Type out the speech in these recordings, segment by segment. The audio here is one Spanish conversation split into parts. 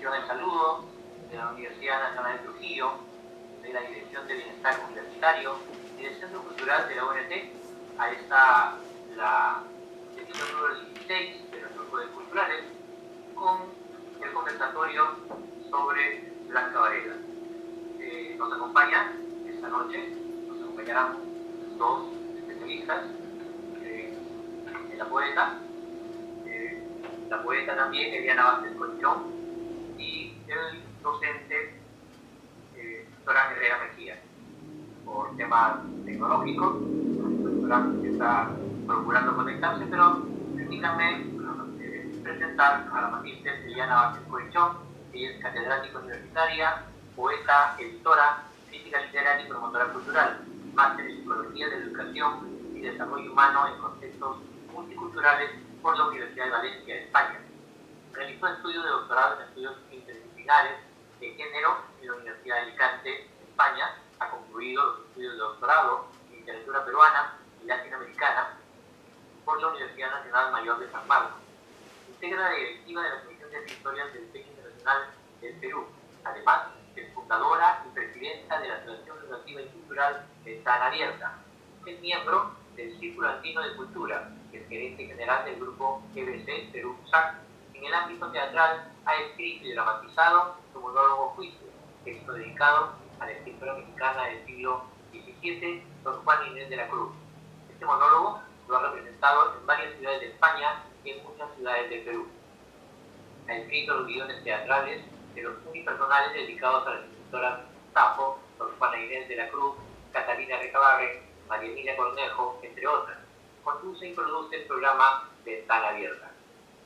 reciban el saludo de la Universidad Nacional de Trujillo, de la Dirección de Bienestar Universitario y del Centro Cultural de la UNT. A esta, la edición número 16 de nuestros Jueves Culturales, con el conversatorio sobre Blanca Varela. Nos acompaña esta noche, nos acompañarán dos especialistas, la poeta también, Eliana Vázquez Colchón, y el docente Során Herrera Mejía. Por temas tecnológicos, Során está procurando conectarse, pero permítanme presentar a la magíster Eliana Vázquez Colchón. Ella es catedrática universitaria, poeta, editora, crítica literaria y promotora cultural, máster en Psicología de la Educación y Desarrollo Humano en Contextos Multiculturales por la Universidad de Valencia, España. Realizó estudios de doctorado en estudios interdisciplinares de género en la Universidad de Alicante, España. Ha concluido los estudios de doctorado en literatura peruana y latinoamericana por la Universidad Nacional Mayor de San Marcos. Integra la directiva de la Comisión de Escritores del Premio Internacional del Perú. Además, es fundadora y presidenta de la Asociación Educativa y Cultural Ventana Abierta. Es miembro del Círculo Andino de Cultura, es gerente general del grupo EBC Perú SAC. En el ámbito teatral ha escrito y dramatizado su monólogo Juicio, texto dedicado a la escritora mexicana del siglo XVII, Don Juan Inés de la Cruz. Este monólogo lo ha representado en varias ciudades de España y en muchas ciudades del Perú. Ha escrito los guiones teatrales de los unipersonales dedicados a las escritoras Sapo, Don Juana Inés de la Cruz, Catalina Recabarren, María Emilia Cornejo, entre otras. Conduce y produce el programa Ventana Abierta.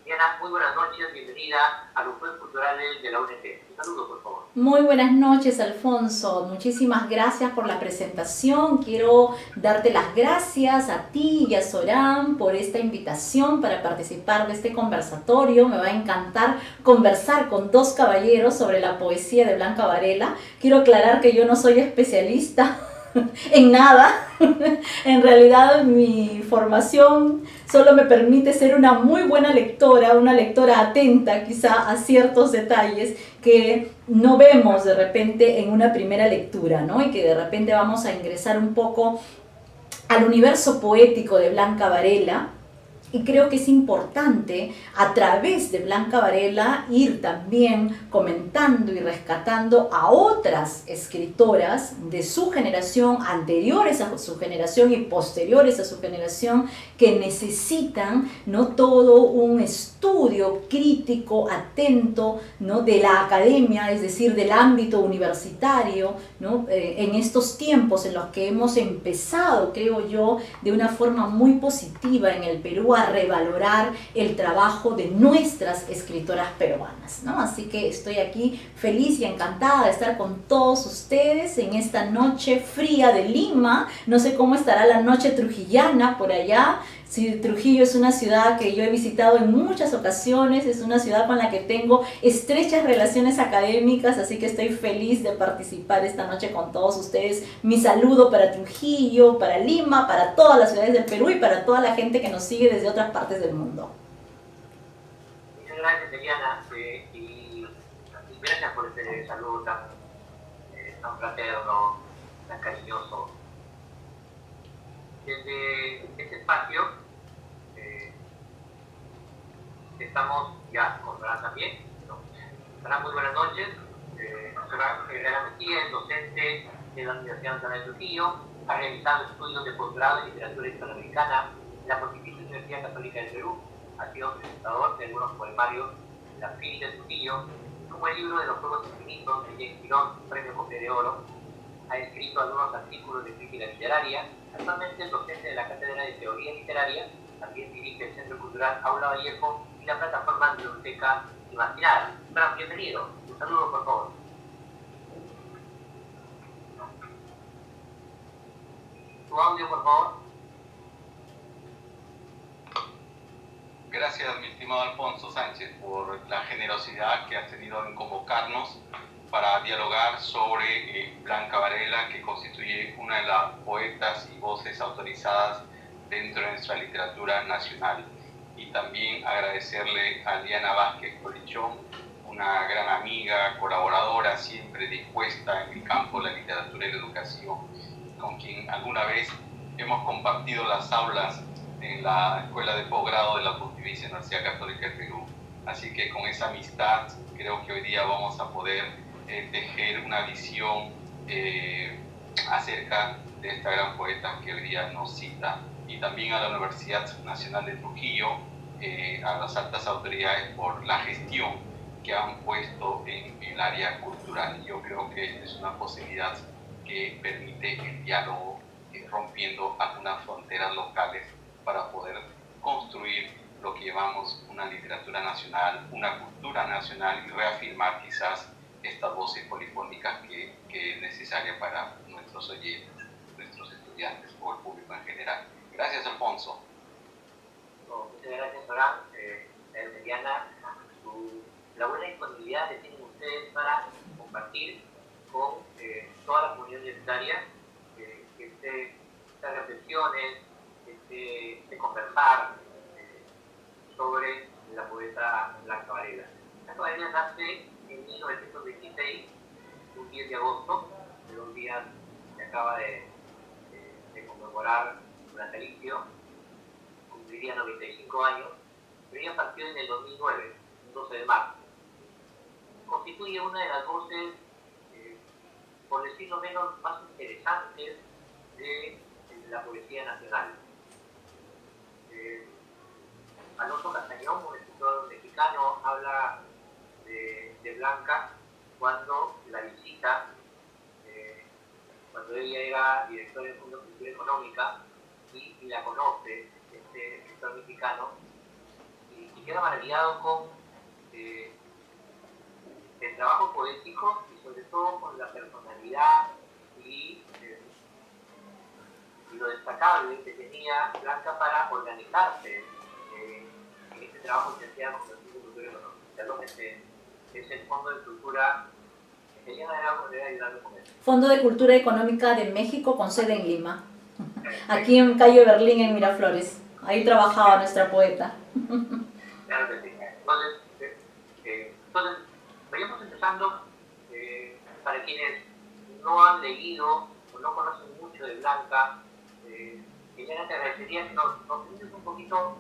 Diana, muy buenas noches, bienvenida a los Jueves Culturales de la UNT. Un saludo, por favor. Muy buenas noches, Alfonso. Muchísimas gracias por la presentación. Quiero darte las gracias a ti y a Során por esta invitación para participar de este conversatorio. Me va a encantar conversar con dos caballeros sobre la poesía de Blanca Varela. Quiero aclarar que yo no soy especialista en nada. En realidad mi formación solo me permite ser una muy buena lectora, una lectora atenta quizá a ciertos detalles que no vemos de repente en una primera lectura, ¿no? Y que de repente vamos a ingresar un poco al universo poético de Blanca Varela. Y creo que es importante a través de Blanca Varela ir también comentando y rescatando a otras escritoras de su generación, anteriores a su generación y posteriores a su generación, que necesitan, ¿no?, todo un estudio crítico, atento, ¿no?, de la academia, es decir, del ámbito universitario, ¿no?, en estos tiempos en los que hemos empezado, creo yo, de una forma muy positiva en el Perú a revalorar el trabajo de nuestras escritoras peruanas, ¿no? Así que estoy aquí feliz y encantada de estar con todos ustedes en esta noche fría de Lima. No sé cómo estará la noche trujillana por allá. Sí, Trujillo es una ciudad que yo he visitado en muchas ocasiones, es una ciudad con la que tengo estrechas relaciones académicas, así que estoy feliz de participar esta noche con todos ustedes. Mi saludo para Trujillo, para Lima, para todas las ciudades del Perú y para toda la gente que nos sigue desde otras partes del mundo. Muchas gracias, Eliana, y gracias por este saludo tan fraterno, tan cariñoso. Desde este espacio estamos ya con Során también. Során, muy buenas noches. Során Herrera Mejía es docente de la Universidad Nacional de Trujillo, ha realizado estudios de posgrado en literatura hispanoamericana en la Pontificia Universidad Católica del Perú, ha sido presentador de algunos poemarios de la FIL de Trujillo, como el libro de los Juegos Infinitos de James Quirón, Premio Cofre de Oro. Ha escrito algunos artículos de crítica literaria. Actualmente es docente de la Cátedra de Teoría Literaria. También dirige el Centro Cultural Aula Vallejo y la plataforma Biblioteca Imaginada. Bueno, bienvenido. Un saludo, por favor. Tu audio, por favor. Gracias, mi estimado Alfonso Sánchez, por la generosidad que has tenido en convocarnos para dialogar sobre Blanca Varela, que constituye una de las poetas y voces autorizadas dentro de nuestra literatura nacional. Y también agradecerle a Eliana Vázquez Colchón, una gran amiga, colaboradora, siempre dispuesta en el campo de la literatura y la educación, con quien alguna vez hemos compartido las aulas en la Escuela de Posgrado de la Pontificia Universidad Católica del Perú. Así que con esa amistad creo que hoy día vamos a poder tejer una visión acerca de esta gran poeta que hoy día nos cita, y también a la Universidad Nacional de Trujillo, a las altas autoridades por la gestión que han puesto en el área cultural. Yo creo que esta es una posibilidad que permite el diálogo, rompiendo algunas fronteras locales para poder construir lo que llamamos una literatura nacional, una cultura nacional, y reafirmar quizás estas voces polifónicas que es necesaria para nuestros oyentes, nuestros estudiantes o el público en general. Gracias, Alfonso. Muchas gracias, Során. Diana, la buena disponibilidad que tienen ustedes para compartir con toda la comunidad universitaria estas reflexiones, este conversar sobre la poeta Blanca Varela. Blanca Varela nace en 1926, un 10 de agosto, de los días que acaba de conmemorar su natalicio, cumpliría 95 años, pero ella partió en el 2009, el 12 de marzo. Constituye una de las voces, por decirlo menos, más interesantes de la poesía nacional. Alonso Castañón, un escritor mexicano, habla de Blanca cuando la visita, cuando ella era directora del Fondo de Cultura Económica, y la conoce, este escritor mexicano, y queda maravillado con el trabajo poético y sobre todo con la personalidad y lo destacable que tenía Blanca para organizarse en este trabajo que hacía con el Fondo de Cultura Económica. Es el Fondo de Cultura, ella era una manera de ayudarme con eso. Fondo de Cultura Económica de México con sede en Lima, aquí en Calle Berlín, en Miraflores. Ahí trabajaba nuestra poeta. Claro que sí. Entonces vayamos empezando. Para quienes no han leído o no conocen mucho de Blanca, Eliana, te agradecería que nos cuentes un poquito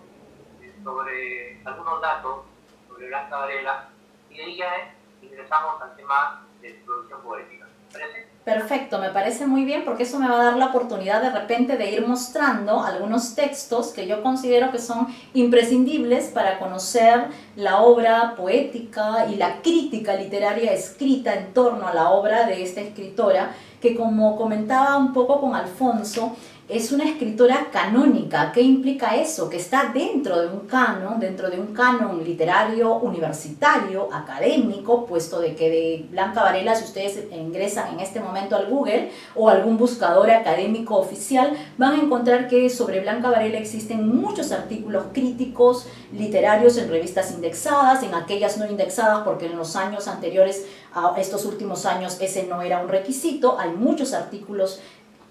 sobre algunos datos sobre Blanca Varela, y de ahí ya ingresamos al tema de producción poética. ¿Te parece? Perfecto, me parece muy bien, porque eso me va a dar la oportunidad de repente de ir mostrando algunos textos que yo considero que son imprescindibles para conocer la obra poética y la crítica literaria escrita en torno a la obra de esta escritora, que, como comentaba un poco con Alfonso, es una escritora canónica. ¿Qué implica eso? Que está dentro de un canon literario, universitario, académico, puesto de que de Blanca Varela, si ustedes ingresan en este momento al Google o algún buscador académico oficial, van a encontrar que sobre Blanca Varela existen muchos artículos críticos, literarios en revistas indexadas, en aquellas no indexadas, porque en los años anteriores a estos últimos años ese no era un requisito. Hay muchos artículos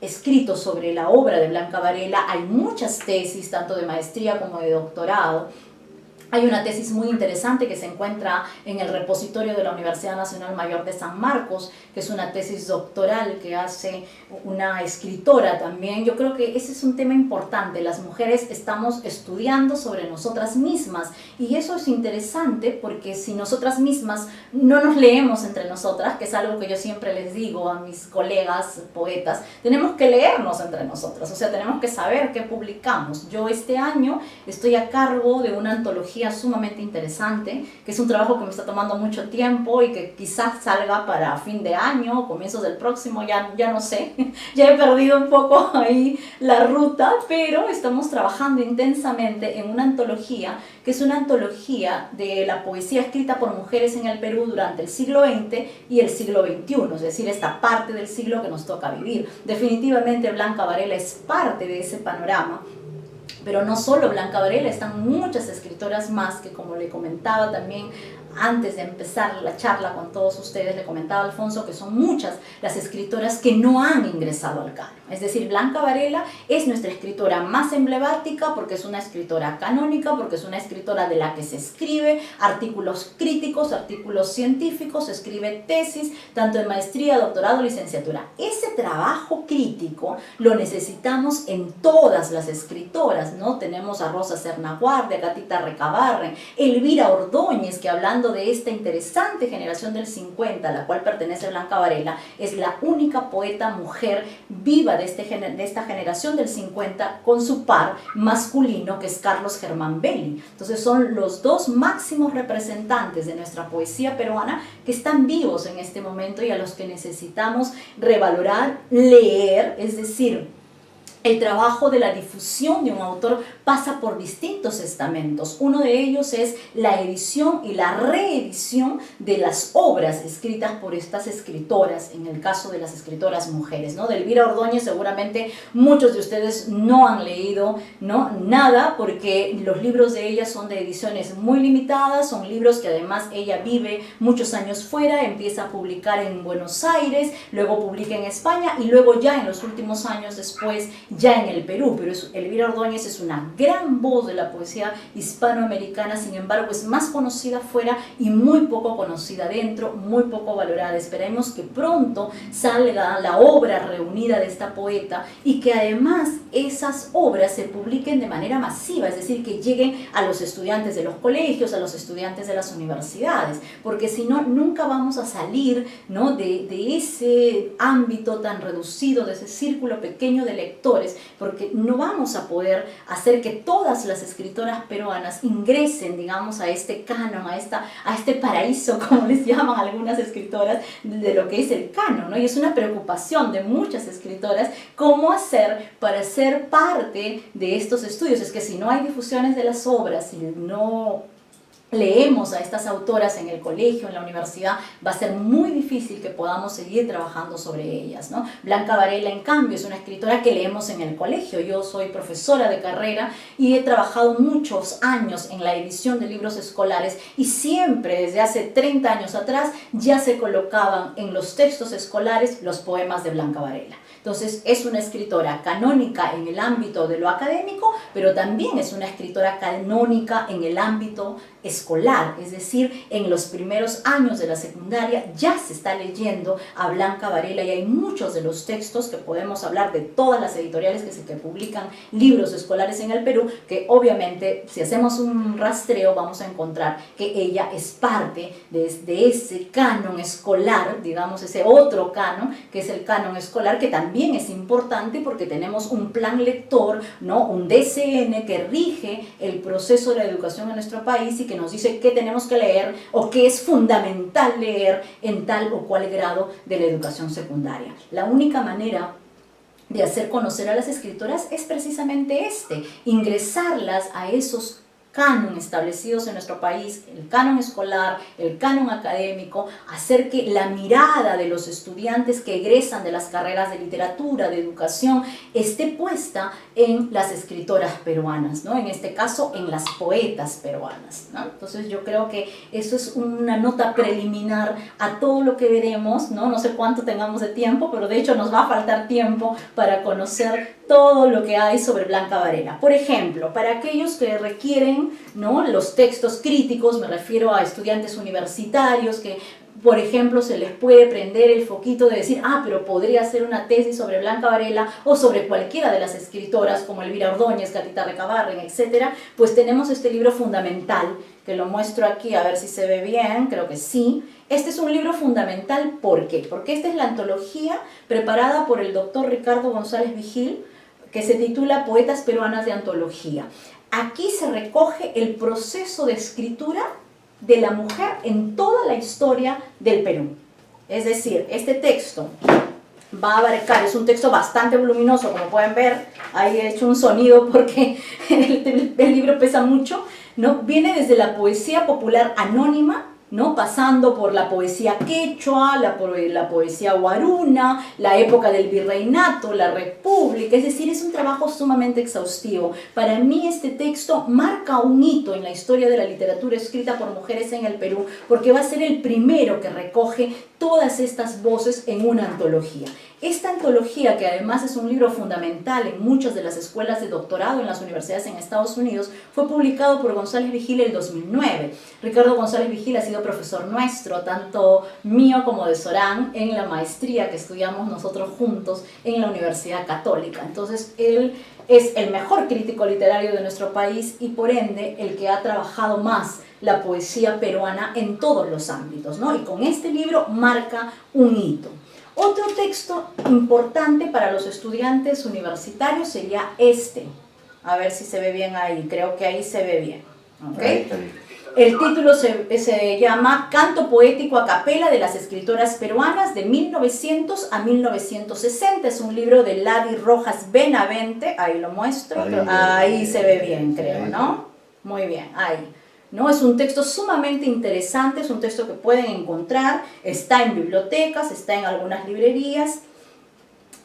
escritos sobre la obra de Blanca Varela, hay muchas tesis, tanto de maestría como de doctorado. Hay una tesis muy interesante que se encuentra en el repositorio de la Universidad Nacional Mayor de San Marcos, que es una tesis doctoral que hace una escritora también. Yo creo que ese es un tema importante. Las mujeres estamos estudiando sobre nosotras mismas, y eso es interesante porque si nosotras mismas no nos leemos entre nosotras, que es algo que yo siempre les digo a mis colegas poetas, tenemos que leernos entre nosotras, o sea, tenemos que saber qué publicamos. Yo este año estoy a cargo de una antología sumamente interesante, que es un trabajo que me está tomando mucho tiempo y que quizás salga para fin de año o comienzos del próximo, ya no sé, ya he perdido un poco ahí la ruta, pero estamos trabajando intensamente en una antología que es una antología de la poesía escrita por mujeres en el Perú durante el siglo XX y el siglo XXI, es decir, esta parte del siglo que nos toca vivir. Definitivamente Blanca Varela es parte de ese panorama. Pero no solo Blanca Varela, están muchas escritoras más que, como le comentaba también antes de empezar la charla con todos ustedes, le comentaba a Alfonso que son muchas las escritoras que no han ingresado al canon. Es decir, Blanca Varela es nuestra escritora más emblemática porque es una escritora canónica, porque es una escritora de la que se escribe artículos críticos, artículos científicos, se escribe tesis, tanto de maestría, doctorado, licenciatura. Ese trabajo crítico lo necesitamos en todas las escritoras, ¿no? Tenemos a Rosa Cernaguardia, a Catita Recabarren, Elvira Ordóñez, que hablando de esta interesante generación del 50, a la cual pertenece Blanca Varela, es la única poeta mujer viva de esta generación del 50 con su par masculino, que es Carlos Germán Belli. Entonces son los dos máximos representantes de nuestra poesía peruana que están vivos en este momento y a los que necesitamos revalorar, leer, es decir, el trabajo de la difusión de un autor pasa por distintos estamentos. Uno de ellos es la edición y la reedición de las obras escritas por estas escritoras, en el caso de las escritoras mujeres, ¿no? De Elvira Ordóñez seguramente muchos de ustedes no han leído, ¿no?, nada, porque los libros de ella son de ediciones muy limitadas, son libros que además ella vive muchos años fuera, empieza a publicar en Buenos Aires, luego publica en España y luego ya en los últimos años después ya en el Perú, pero Elvira Ordóñez es una gran voz de la poesía hispanoamericana, sin embargo es más conocida fuera y muy poco conocida dentro, muy poco valorada. Esperemos que pronto salga la obra reunida de esta poeta y que además esas obras se publiquen de manera masiva, es decir, que lleguen a los estudiantes de los colegios, a los estudiantes de las universidades, porque si no, nunca vamos a salir, ¿no?, de ese ámbito tan reducido, de ese círculo pequeño de lectores, porque no vamos a poder hacer que todas las escritoras peruanas ingresen, digamos, a este canon, a este paraíso, como les llaman algunas escritoras, de lo que es el canon, ¿no? Y es una preocupación de muchas escritoras cómo hacer para ser parte de estos estudios. Es que si no hay difusiones de las obras, si no leemos a estas autoras en el colegio, en la universidad, va a ser muy difícil que podamos seguir trabajando sobre ellas, ¿no? Blanca Varela, en cambio, es una escritora que leemos en el colegio. Yo soy profesora de carrera y he trabajado muchos años en la edición de libros escolares y siempre, desde hace 30 años atrás, ya se colocaban en los textos escolares los poemas de Blanca Varela. Entonces es una escritora canónica en el ámbito de lo académico, pero también es una escritora canónica en el ámbito escolar, es decir, en los primeros años de la secundaria ya se está leyendo a Blanca Varela y hay muchos de los textos que podemos hablar de todas las editoriales que publican libros escolares en el Perú, que obviamente si hacemos un rastreo vamos a encontrar que ella es parte de ese canon escolar, digamos ese otro canon, que es el canon escolar, que también es importante porque tenemos un plan lector, ¿no?, un DCN que rige el proceso de la educación en nuestro país y que nos dice qué tenemos que leer o qué es fundamental leer en tal o cual grado de la educación secundaria. La única manera de hacer conocer a las escritoras es precisamente ingresarlas a esos canon establecidos en nuestro país, el canon escolar, el canon académico, hacer que la mirada de los estudiantes que egresan de las carreras de literatura, de educación, esté puesta en las escritoras peruanas, ¿no? En este caso, en las poetas peruanas, ¿no? Entonces yo creo que eso es una nota preliminar a todo lo que veremos, ¿no? No sé cuánto tengamos de tiempo, pero de hecho nos va a faltar tiempo para conocer todo lo que hay sobre Blanca Varela. Por ejemplo, para aquellos que requieren, ¿no?, los textos críticos, me refiero a estudiantes universitarios que, por ejemplo, se les puede prender el foquito de decir, pero podría hacer una tesis sobre Blanca Varela o sobre cualquiera de las escritoras como Elvira Ordóñez, Catita Recabarren, etc. Pues tenemos este libro fundamental, que lo muestro aquí, a ver si se ve bien, creo que sí. Este es un libro fundamental, ¿por qué? Porque esta es la antología preparada por el doctor Ricardo González Vigil, que se titula Poetas Peruanas de Antología. Aquí se recoge el proceso de escritura de la mujer en toda la historia del Perú. Es decir, este texto va a abarcar, es un texto bastante voluminoso, como pueden ver, ahí he hecho un sonido porque el libro pesa mucho, ¿no? Viene desde la poesía popular anónima, ¿no? Pasando por la poesía quechua, la poesía guaruna, la época del virreinato, la república, es decir, es un trabajo sumamente exhaustivo. Para mí este texto marca un hito en la historia de la literatura escrita por mujeres en el Perú, porque va a ser el primero que recoge todas estas voces en una antología. Esta antología, que además es un libro fundamental en muchas de las escuelas de doctorado en las universidades en Estados Unidos, fue publicado por González Vigil en el 2009. Ricardo González Vigil ha sido profesor nuestro, tanto mío como de Során, en la maestría que estudiamos nosotros juntos en la Universidad Católica. Entonces, él es el mejor crítico literario de nuestro país y por ende el que ha trabajado más la poesía peruana en todos los ámbitos, ¿no? Y con este libro marca un hito. Otro texto importante para los estudiantes universitarios sería este. A ver si se ve bien ahí, creo que ahí se ve bien. ¿Okay? El título se llama Canto poético a capela de las escritoras peruanas de 1900 a 1960. Es un libro de Ladi Rojas Benavente, ahí lo muestro, ahí se ve bien, creo, ¿no? Muy bien, ahí. ¿No? Es un texto sumamente interesante, es un texto que pueden encontrar, está en bibliotecas, está en algunas librerías.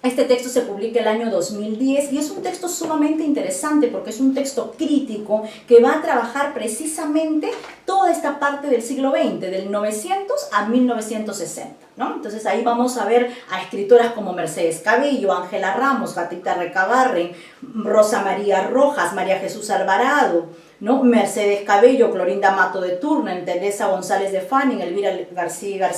Este texto se publica el año 2010 y es un texto sumamente interesante porque es un texto crítico que va a trabajar precisamente toda esta parte del siglo XX, del 900 a 1960, ¿no? Entonces ahí vamos a ver a escritoras como Mercedes Cabello, Ángela Ramos, Gatita Recabarren, Rosa María Rojas, María Jesús Alvarado, ¿no? Mercedes Cabello, Clorinda Mato de Turner, Teresa González de Fanning, Elvira García.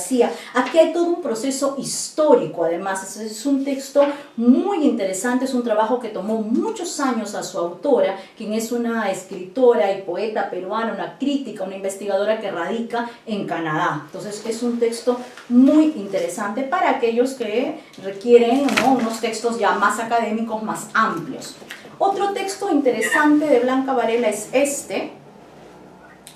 Aquí hay todo un proceso histórico, además. Es un texto muy interesante, es un trabajo que tomó muchos años a su autora, quien es una escritora y poeta peruana, una crítica, una investigadora que radica en Canadá. Entonces es un texto muy interesante para aquellos que requieren, ¿no?, unos textos ya más académicos, más amplios. Otro texto interesante de Blanca Varela es este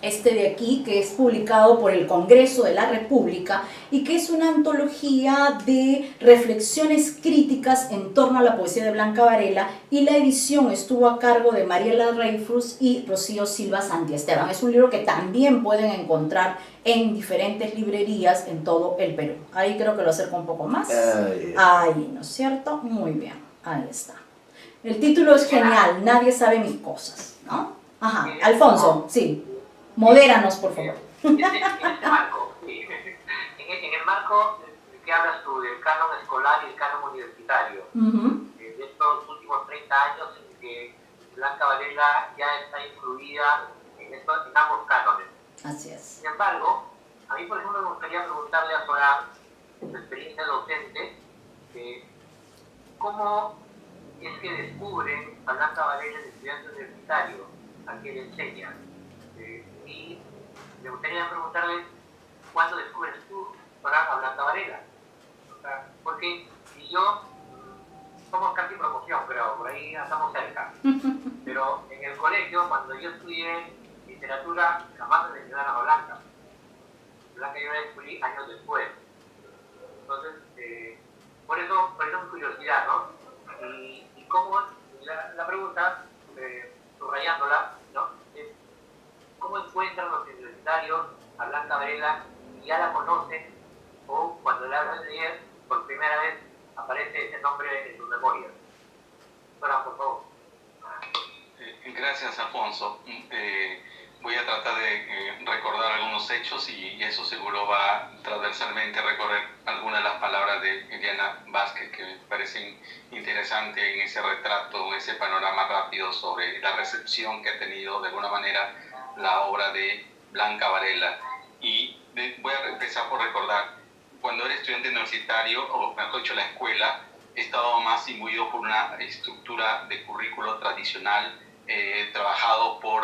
de aquí, que es publicado por el Congreso de la República y que es una antología de reflexiones críticas en torno a la poesía de Blanca Varela, y la edición estuvo a cargo de Mariela Reifus y Rocío Silva Santiesteban. Es un libro que también pueden encontrar en diferentes librerías en todo el Perú. Ahí creo que lo acerco un poco más. Ahí, ¿no es cierto? Muy bien, ahí está. El título es genial, Nadie sabe mis cosas, ¿no? Ajá, Alfonso, sí. Modéranos, por favor. En el marco que hablas tú del canon escolar y el canon universitario, de estos últimos 30 años en que Blanca Varela ya está incluida en ambos cánones. Así es. Sin embargo, a mí, por ejemplo, me gustaría preguntarle a Során, en su experiencia docente, ¿cómo es que descubren a Blanca Varela, el estudiante universitario, a quien le enseña? Y me gustaría preguntarle, ¿cuándo descubres tú a Blanca Varela? O sea, porque si yo, somos casi promoción, pero por ahí estamos cerca. Pero en el colegio, cuando yo estudié literatura, jamás me mencionaron a Blanca. Blanca yo la descubrí años después. Entonces, por eso mi curiosidad, ¿no? Y cómo, la pregunta, subrayándola, ¿no?, es cómo encuentran los universitarios a Blanca Varela y ya la conocen, o cuando la hablan de ella por primera vez aparece ese nombre en sus memorias. Ahora, por favor. Gracias, Alfonso. Voy a tratar de recordar algunos hechos y eso seguro va transversalmente a recorrer algunas de las palabras de Eliana Vázquez que me parecen interesantes en ese retrato, en ese panorama rápido sobre la recepción que ha tenido de alguna manera la obra de Blanca Varela. Y voy a empezar por recordar, cuando era estudiante universitario, o mejor dicho, la escuela, he estado más imbuido por una estructura de currículo tradicional, trabajado por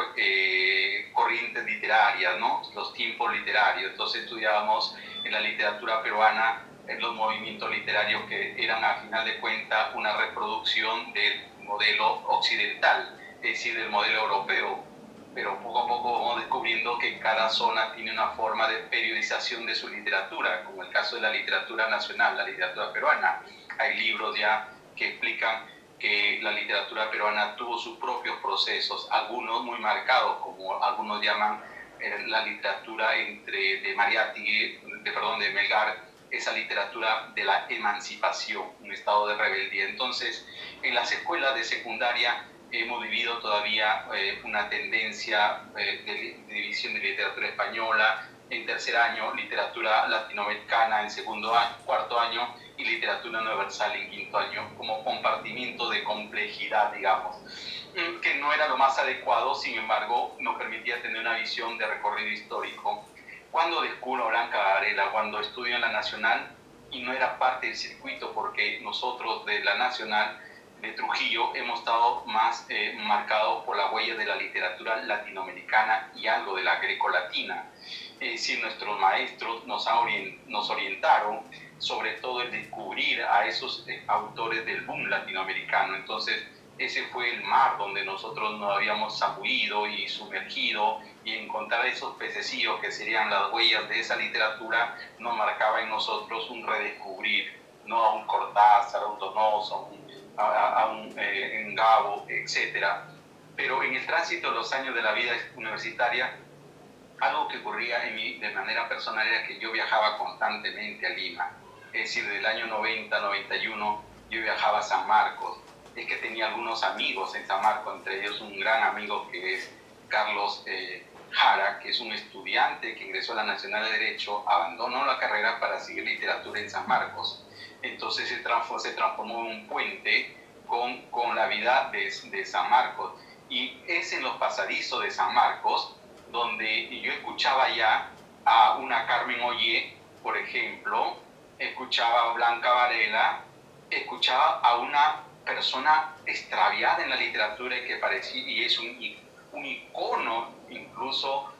corrientes literarias, ¿no?, los tiempos literarios. Entonces estudiábamos en la literatura peruana en los movimientos literarios que eran, a final de cuentas, una reproducción del modelo occidental, es decir, del modelo europeo. Pero poco a poco vamos descubriendo que cada zona tiene una forma de periodización de su literatura, como el caso de la literatura nacional, la literatura peruana. Hay libros ya que explican que la literatura peruana tuvo sus propios procesos, algunos muy marcados, como algunos llaman la literatura de Mariátegui, de Melgar, esa literatura de la emancipación, un estado de rebeldía. Entonces, en las escuelas de secundaria hemos vivido todavía una tendencia de división de literatura española, en tercer año literatura latinoamericana, en cuarto año, y literatura universal en quinto año, como compartimiento de complejidad, digamos, que no era lo más adecuado, sin embargo, nos permitía tener una visión de recorrido histórico. Cuando descubro a Blanca Varela, cuando estudio en la Nacional, y no era parte del circuito, porque nosotros de la Nacional de Trujillo hemos estado más marcados por la huella de la literatura latinoamericana y algo de la grecolatina. Es decir, nuestros maestros nos orientaron sobre todo el descubrir a esos autores del boom latinoamericano. Entonces, ese fue el mar donde nosotros nos habíamos zambuido y sumergido, y encontrar esos pececillos que serían las huellas de esa literatura nos marcaba en nosotros un redescubrir, no a un Cortázar, a un Donoso, a un Ngabo, etc. Pero en el tránsito de los años de la vida universitaria, algo que ocurría de manera personal era que yo viajaba constantemente a Lima. Es decir, del año 90, 91, yo viajaba a San Marcos. Es que tenía algunos amigos en San Marcos, entre ellos un gran amigo que es Carlos Jara, que es un estudiante que ingresó a la Nacional de Derecho, abandonó la carrera para seguir literatura en San Marcos. Entonces se transformó en un puente con la vida de San Marcos. Y es en los pasadizos de San Marcos donde yo escuchaba ya a una Carmen Ollé, por ejemplo, escuchaba a Blanca Varela, escuchaba a una persona extraviada en la literatura y que parecía, y es un icono, incluso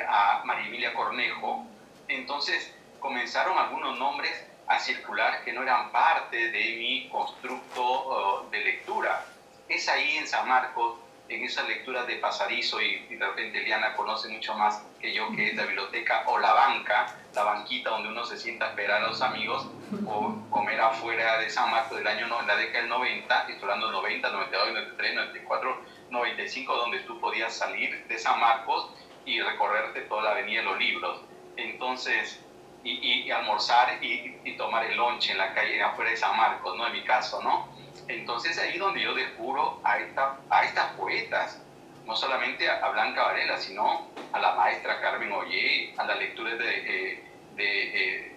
a María Emilia Cornejo. Entonces comenzaron algunos nombres a circular que no eran parte de mi constructo de lectura. Es ahí en San Marcos, en esas lecturas de pasadizo, y de repente Eliana conoce mucho más que yo, que es la biblioteca o la banca, la banquita donde uno se sienta a esperar a los amigos, o comer afuera de San Marcos en la década del 90, estoy hablando del 90, 92, 93, 94, 95, donde tú podías salir de San Marcos y recorrerte toda la avenida de los libros. Entonces, y almorzar y tomar el lonche en la calle afuera de San Marcos, ¿no? En mi caso, ¿no? Entonces ahí donde yo descubro a estas poetas, no solamente a Blanca Varela, sino a la maestra Carmen Ollé, a la lectura de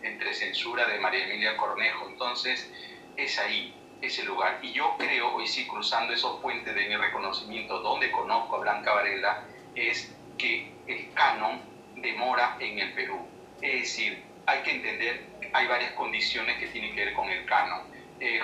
Entre Censura de María Emilia Cornejo. Entonces es ahí, ese lugar. Y yo creo, hoy sí, cruzando esos puentes de mi reconocimiento, donde conozco a Blanca Varela, es que el canon demora en el Perú. Es decir, hay que entender, hay varias condiciones que tienen que ver con el canon.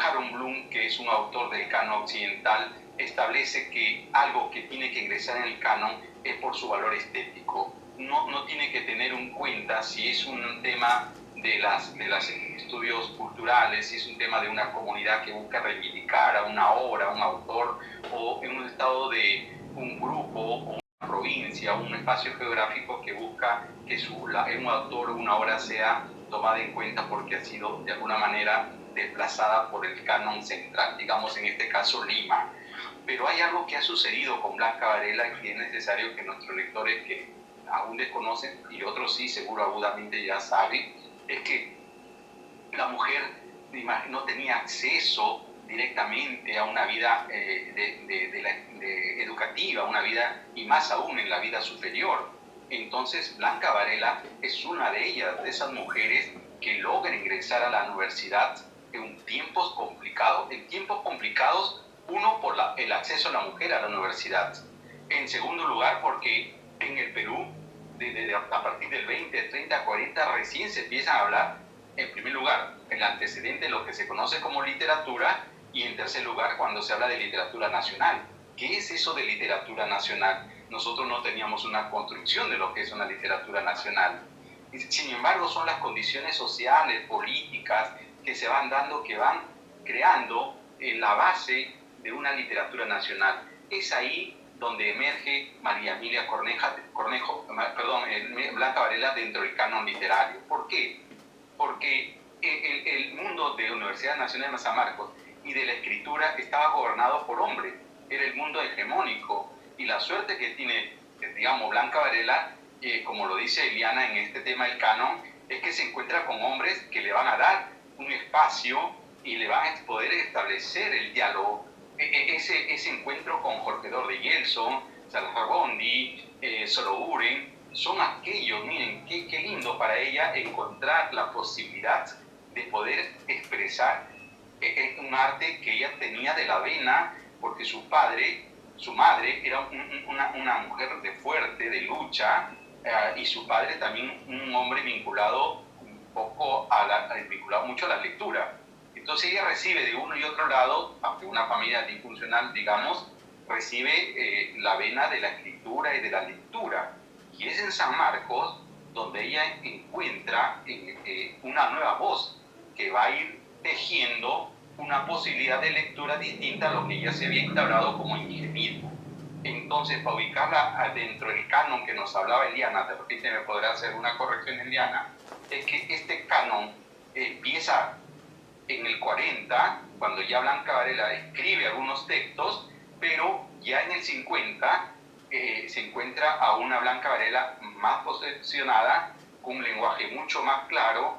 Harold Bloom, que es un autor del canon occidental, establece que algo que tiene que ingresar en el canon es por su valor estético. No tiene que tener en cuenta si es un tema de los estudios culturales, si es un tema de una comunidad que busca reivindicar a una obra, a un autor, o en un estado de un grupo, o una provincia, o un espacio geográfico que busca que un autor o una obra sea tomada en cuenta porque ha sido de alguna manera desplazada por el canon central, digamos en este caso Lima. Pero hay algo que ha sucedido con Blanca Varela y que es necesario que nuestros lectores que aún desconocen, y otros sí, seguro agudamente ya saben, es que la mujer no tenía acceso directamente a una vida educativa, una vida, y más aún en la vida superior. Entonces Blanca Varela es una de ellas, de esas mujeres que logra ingresar a la universidad en tiempos complicados. En tiempos complicados, uno, por el acceso a la mujer a la universidad. En segundo lugar, porque en el Perú, a partir del 20, 30, 40, recién se empiezan a hablar, en primer lugar, el antecedente de lo que se conoce como literatura, y en tercer lugar, cuando se habla de literatura nacional. ¿Qué es eso de literatura nacional? Nosotros no teníamos una construcción de lo que es una literatura nacional. Sin embargo, son las condiciones sociales, políticas, que se van dando, que van creando la base de una literatura nacional. Es ahí donde emerge María Emilia Blanca Varela dentro del canon literario. ¿Por qué? Porque el mundo de la Universidad Nacional de San Marcos y de la escritura estaba gobernado por hombres, era el mundo hegemónico, y la suerte que tiene, digamos, Blanca Varela como lo dice Eliana en este tema del canon, es que se encuentra con hombres que le van a dar un espacio y le van a poder establecer el diálogo. Ese encuentro con Jorge Dor de Gelson, Salazar Bondi, Soloburen, son aquellos, miren, qué lindo para ella encontrar la posibilidad de poder expresar un arte que ella tenía de la vena, porque su madre era una mujer de fuerte, de lucha, y su padre también un hombre vinculado vinculado mucho a la lectura. Entonces ella recibe de uno y otro lado, aunque una familia disfuncional, digamos, recibe la vena de la escritura y de la lectura. Y es en San Marcos donde ella encuentra una nueva voz que va a ir tejiendo una posibilidad de lectura distinta a lo que ya se había instaurado como indigenismo. Entonces, para ubicarla dentro del canon que nos hablaba Eliana, de repente me podrá hacer una corrección Eliana, es que este canon empieza en el 40, cuando ya Blanca Varela escribe algunos textos, pero ya en el 50 se encuentra a una Blanca Varela más posicionada, con un lenguaje mucho más claro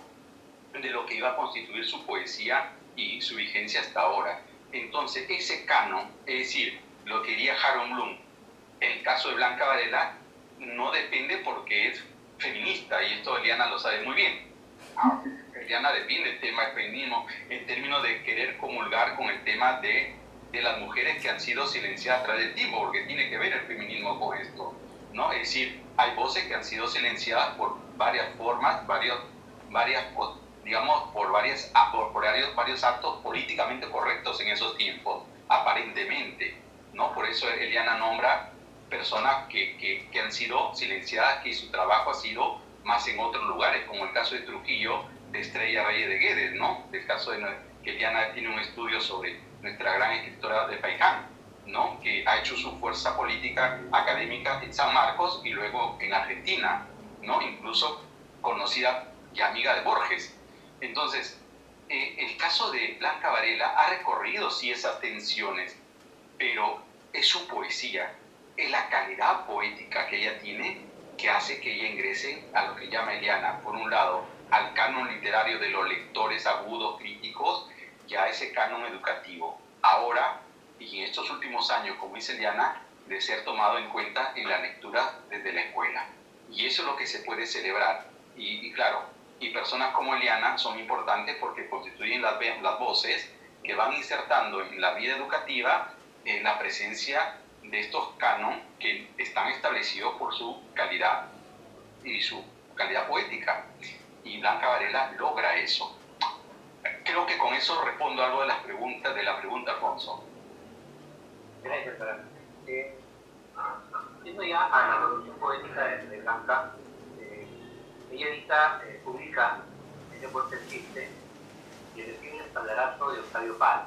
de lo que iba a constituir su poesía y su vigencia hasta ahora. Entonces, ese canon, es decir, lo que diría Harold Bloom, el caso de Blanca Varela, no depende porque es feminista, y esto Eliana lo sabe muy bien. Eliana defiende el tema del feminismo en términos de querer comulgar con el tema de las mujeres que han sido silenciadas a través del tiempo, porque tiene que ver el feminismo con esto, ¿no? Es decir, hay voces que han sido silenciadas por varias formas, digamos, por varios actos políticamente correctos en esos tiempos, aparentemente, ¿no? Por eso Eliana nombra personas que han sido silenciadas, que su trabajo ha sido más en otros lugares, como el caso de Trujillo, de Estrella Reyes de Guedes, ¿no? El caso de que Eliana tiene un estudio sobre nuestra gran escritora de Paiján, ¿no? Que ha hecho su fuerza política académica en San Marcos y luego en Argentina, ¿no? Incluso conocida y amiga de Borges. Entonces, el caso de Blanca Varela ha recorrido sí esas tensiones, pero es su poesía, es la calidad poética que ella tiene que hace que ella ingrese a lo que llama Eliana, por un lado, al canon literario de los lectores agudos, críticos, y a ese canon educativo. Ahora, y en estos últimos años, como dice Eliana, de ser tomado en cuenta en la lectura desde la escuela. Y eso es lo que se puede celebrar. Y claro, y personas como Eliana son importantes porque constituyen las voces que van insertando en la vida educativa la presencia de estos cánones que están establecidos por su calidad y su calidad poética. Y Blanca Varela logra eso. Creo que con eso respondo algo de la pregunta, Alfonso. Gracias, Fernando. Yendo ya a la producción poética de Blanca, ella publica Ella Puerta el Chiste y recibe un espaldarazo de Octavio Paz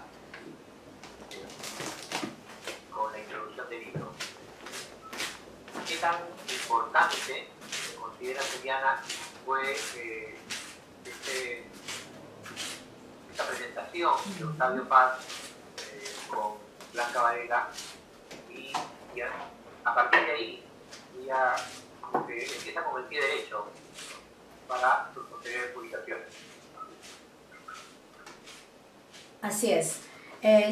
con la introducción del libro. ¿Qué tan importante considera Eliana fue esta presentación de Octavio Paz con Blanca Varela y a partir de ahí ella como que empieza con el pie derecho para sus posteriores publicaciones? Así es.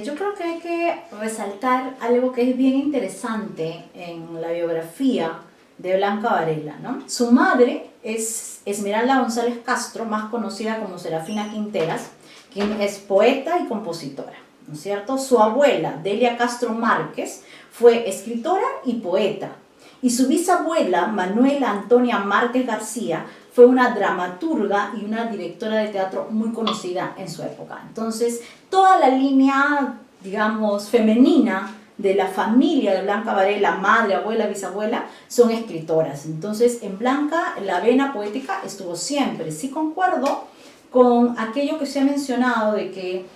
Yo creo que hay que resaltar algo que es bien interesante en la biografía de Blanca Varela, ¿no? Su madre es Esmeralda González Castro, más conocida como Serafina Quinteras, quien es poeta y compositora, ¿no es cierto? Su abuela, Delia Castro Márquez, fue escritora y poeta. Y su bisabuela, Manuela Antonia Márquez García, fue una dramaturga y una directora de teatro muy conocida en su época. Entonces, toda la línea, digamos, femenina de la familia de Blanca Varela, madre, abuela, bisabuela, son escritoras. Entonces, en Blanca, la vena poética estuvo siempre. Sí concuerdo con aquello que se ha mencionado de que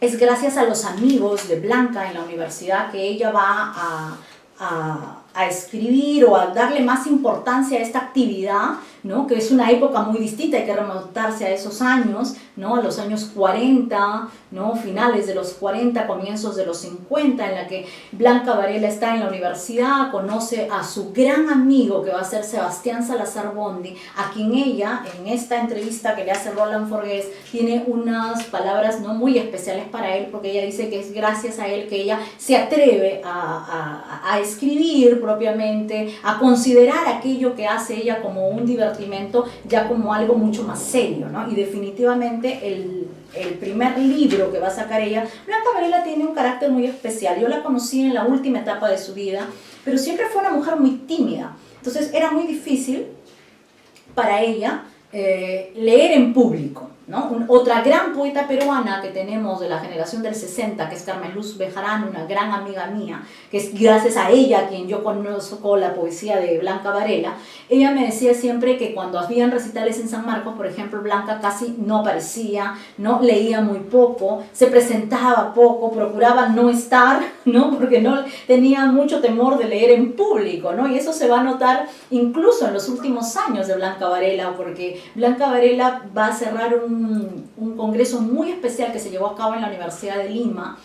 es gracias a los amigos de Blanca en la universidad que ella va a escribir o a darle más importancia a esta actividad ¿no? Que es una época muy distinta, hay que remontarse a esos años, ¿no? A los años 40, ¿no? Finales de los 40, comienzos de los 50, en la que Blanca Varela está en la universidad, conoce a su gran amigo que va a ser Sebastián Salazar Bondy, a quien ella, en esta entrevista que le hace Roland Forgués, tiene unas palabras, ¿no? Muy especiales para él, porque ella dice que es gracias a él que ella se atreve a escribir propiamente, a considerar aquello que hace ella como un divertimento, ya como algo mucho más serio, ¿no? Y definitivamente el primer libro que va a sacar ella, Blanca Varela tiene un carácter muy especial. Yo la conocí en la última etapa de su vida, pero siempre fue una mujer muy tímida. Entonces era muy difícil para ella leer en público, ¿no? Otra gran poeta peruana que tenemos de la generación del 60, que es Carmen Luz Bejarano, una gran amiga mía, que es gracias a ella quien yo conozco la poesía de Blanca Varela. Ella me decía siempre que cuando habían recitales en San Marcos, por ejemplo, Blanca casi no aparecía, ¿no? Leía muy poco, se presentaba poco, procuraba no estar, ¿no? Porque no tenía mucho temor de leer en público, ¿no? Y eso se va a notar incluso en los últimos años de Blanca Varela, porque Blanca Varela va a cerrar un congreso muy especial que se llevó a cabo en la Universidad de Lima,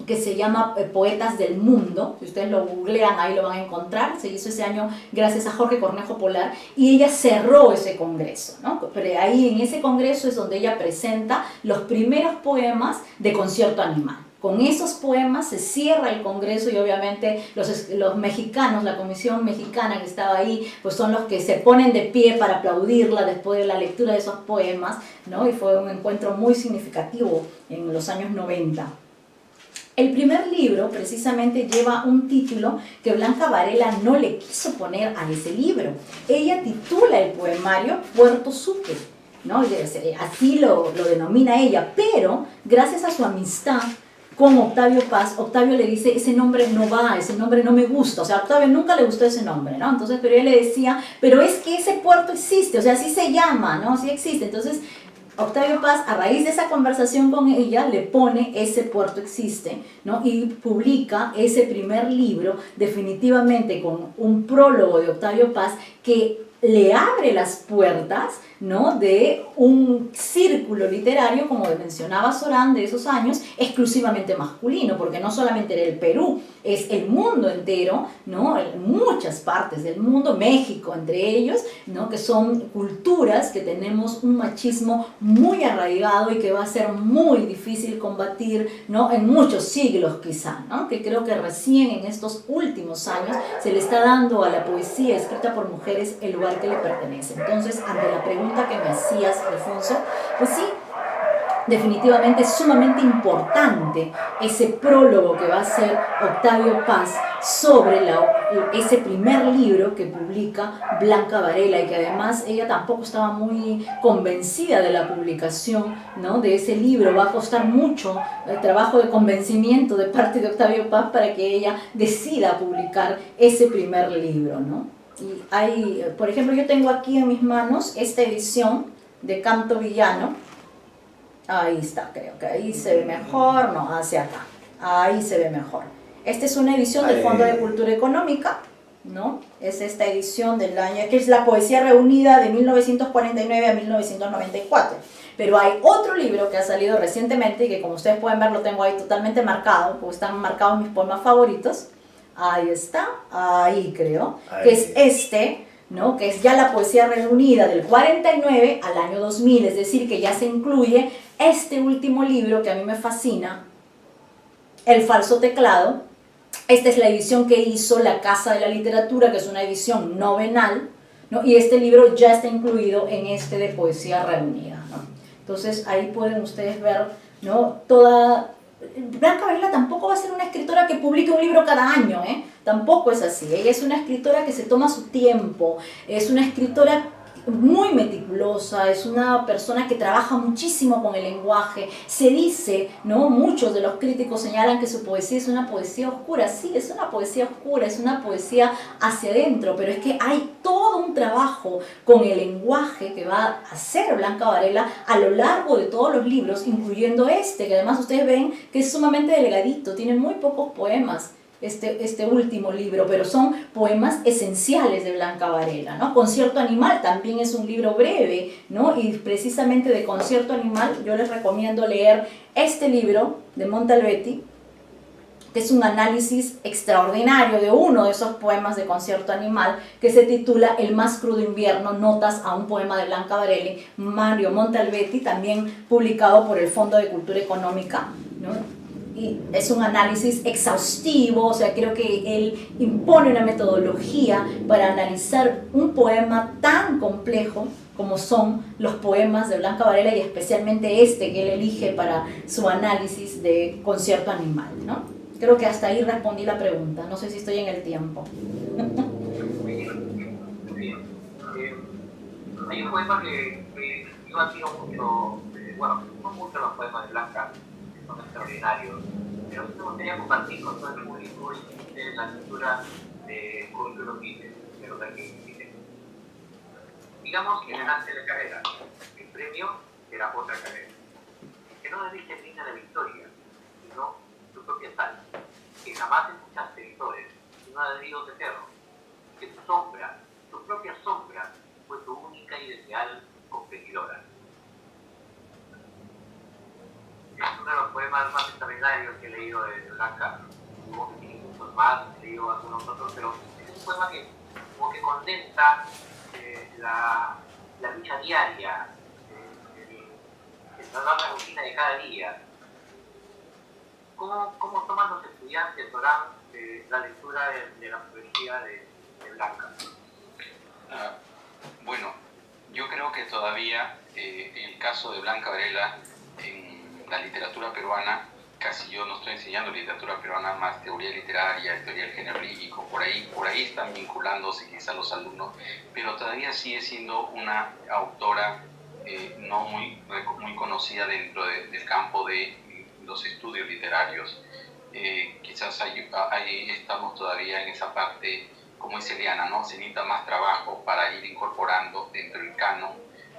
que se llama Poetas del Mundo. Si ustedes lo googlean, ahí lo van a encontrar. Se hizo ese año gracias a Jorge Cornejo Polar, y ella cerró ese congreso, ¿no? Pero ahí en ese congreso es donde ella presenta los primeros poemas de Concierto Animal. Con esos poemas se cierra el congreso, y obviamente los mexicanos, la comisión mexicana que estaba ahí, pues son los que se ponen de pie para aplaudirla después de la lectura de esos poemas, ¿no? Y fue un encuentro muy significativo en los años 90. El primer libro precisamente lleva un título que Blanca Varela no le quiso poner a ese libro. Ella titula el poemario Puerto Sucre, ¿no? Así lo denomina ella, pero gracias a su amistad con Octavio Paz, Octavio le dice, ese nombre no va, ese nombre no me gusta. O sea, a Octavio nunca le gustó ese nombre, ¿no? Entonces, pero él le decía, pero es que ese puerto existe, o sea, así se llama, ¿no? Así existe. Entonces, Octavio Paz, a raíz de esa conversación con ella, le pone Ese puerto existe, ¿no? Y publica ese primer libro, definitivamente con un prólogo de Octavio Paz, que le abre las puertas, ¿no? De un círculo literario, como mencionaba Során, de esos años, exclusivamente masculino, porque no solamente era el Perú, es el mundo entero, ¿no? Muchas partes del mundo, México entre ellos, ¿no? Que son culturas que tenemos un machismo muy arraigado y que va a ser muy difícil combatir, ¿no? En muchos siglos quizá, ¿no? Que creo que recién en estos últimos años se le está dando a la poesía escrita por mujeres el lugar que le pertenece. Entonces, ante la pregunta que me hacías, Alfonso, pues sí, definitivamente es sumamente importante ese prólogo que va a hacer Octavio Paz sobre ese primer libro que publica Blanca Varela, y que además ella tampoco estaba muy convencida de la publicación, ¿no? De ese libro. Va a costar mucho el trabajo de convencimiento de parte de Octavio Paz para que ella decida publicar ese primer libro, ¿no? Y hay, por ejemplo, yo tengo aquí en mis manos esta edición de Canto Villano. Ahí está, creo que ahí se ve mejor, no, hacia acá, ahí se ve mejor. Esta es una edición del Fondo de Cultura Económica, ¿no? Es esta edición del año, que es la poesía reunida de 1949 a 1994. Pero hay otro libro que ha salido recientemente y que, como ustedes pueden ver, lo tengo ahí totalmente marcado, porque están marcados mis poemas favoritos. Ahí está, ahí creo, ahí. Que es este, ¿no? Que es ya la poesía reunida del 49 al año 2000, es decir, que ya se incluye este último libro que a mí me fascina, El falso teclado. Esta es la edición que hizo la Casa de la Literatura, que es una edición novenal, ¿no? Y este libro ya está incluido en este de poesía reunida, ¿no? Entonces ahí pueden ustedes ver, ¿no? Toda... Blanca Varela tampoco va a ser una escritora que publique un libro cada año, ¿eh? Tampoco es así. Ella es una escritora que se toma su tiempo, es una escritora muy meticulosa, es una persona que trabaja muchísimo con el lenguaje. Se dice, ¿no? Muchos de los críticos señalan que su poesía es una poesía oscura. Sí, es una poesía oscura, es una poesía hacia adentro, pero es que hay todo un trabajo con el lenguaje que va a hacer Blanca Varela a lo largo de todos los libros, incluyendo este, que además ustedes ven que es sumamente delgadito, tiene muy pocos poemas. este último libro, pero son poemas esenciales de Blanca Varela, ¿no? Concierto Animal también es un libro breve, ¿no? Y precisamente de Concierto Animal yo les recomiendo leer este libro de Montalbetti, que es un análisis extraordinario de uno de esos poemas de Concierto Animal, que se titula El más crudo invierno, notas a un poema de Blanca Varela, Mario Montalbetti, también publicado por el Fondo de Cultura Económica, ¿no? Y es un análisis exhaustivo, o sea, creo que él impone una metodología para analizar un poema tan complejo como son los poemas de Blanca Varela, y especialmente este que él elige para su análisis de Concierto Animal, ¿no? Creo que hasta ahí respondí la pregunta, no sé si estoy en el tiempo. Muy bien. Hay un poema que yo admiro mucho, bueno, no mucho los poemas de Blanca, que son extraordinarios, pero sí me gustaría compartir con todo el público y la lectura de Currículum Vitae, de los Vitae. Digamos que ganaste la carrera, el premio era otra carrera, que no debiste digna de victoria, sino tu propia sal, que jamás escuchaste lectores, sino adheridos de perro, que tu sombra, tu propia sombra, fue tu única y deseada competidora. Es uno de los poemas más extraordinarios que he leído de Blanca. Supongo que tiene muchos más, he leído algunos otros, pero es un poema que como que condensa la lucha diaria, el tratar la rutina de cada día. ¿Cómo toman los estudiantes, Orán, la lectura de la poesía de Blanca? Bueno, yo creo que todavía el caso de Blanca Varela en la literatura peruana, casi yo no estoy enseñando literatura peruana, más teoría literaria, teoría del género lírico, por ahí están vinculándose quizás los alumnos, pero todavía sigue siendo una autora no muy conocida dentro del campo de los estudios literarios. Quizás ahí estamos todavía en esa parte, como dice Eliana, ¿no? Se necesita más trabajo para ir incorporando dentro del canon,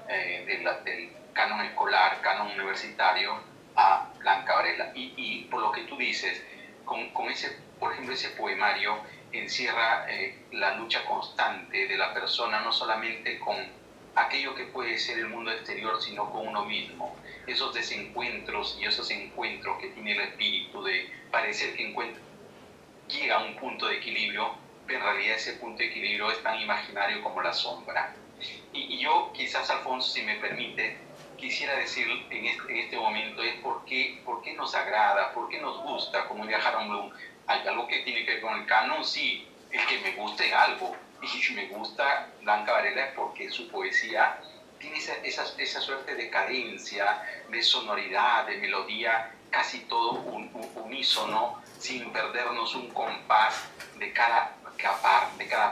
del canon escolar, canon universitario, a Blanca Varela. Y por lo que tú dices, con ese, por ejemplo, ese poemario encierra la lucha constante de la persona, no solamente con aquello que puede ser el mundo exterior, sino con uno mismo. Esos desencuentros y esos encuentros que tiene el espíritu de parecer que llega a un punto de equilibrio, pero en realidad ese punto de equilibrio es tan imaginario como la sombra. Y yo quizás, Alfonso, si me permite, quisiera decir en este momento es por qué nos agrada, por qué nos gusta, como diría Harold Bloom. Hay algo que tiene que ver con el canon, sí, el que me guste algo. Y si me gusta Blanca Varela es porque su poesía tiene esa suerte de cadencia, de sonoridad, de melodía, casi todo unísono, sin perdernos un compás de cada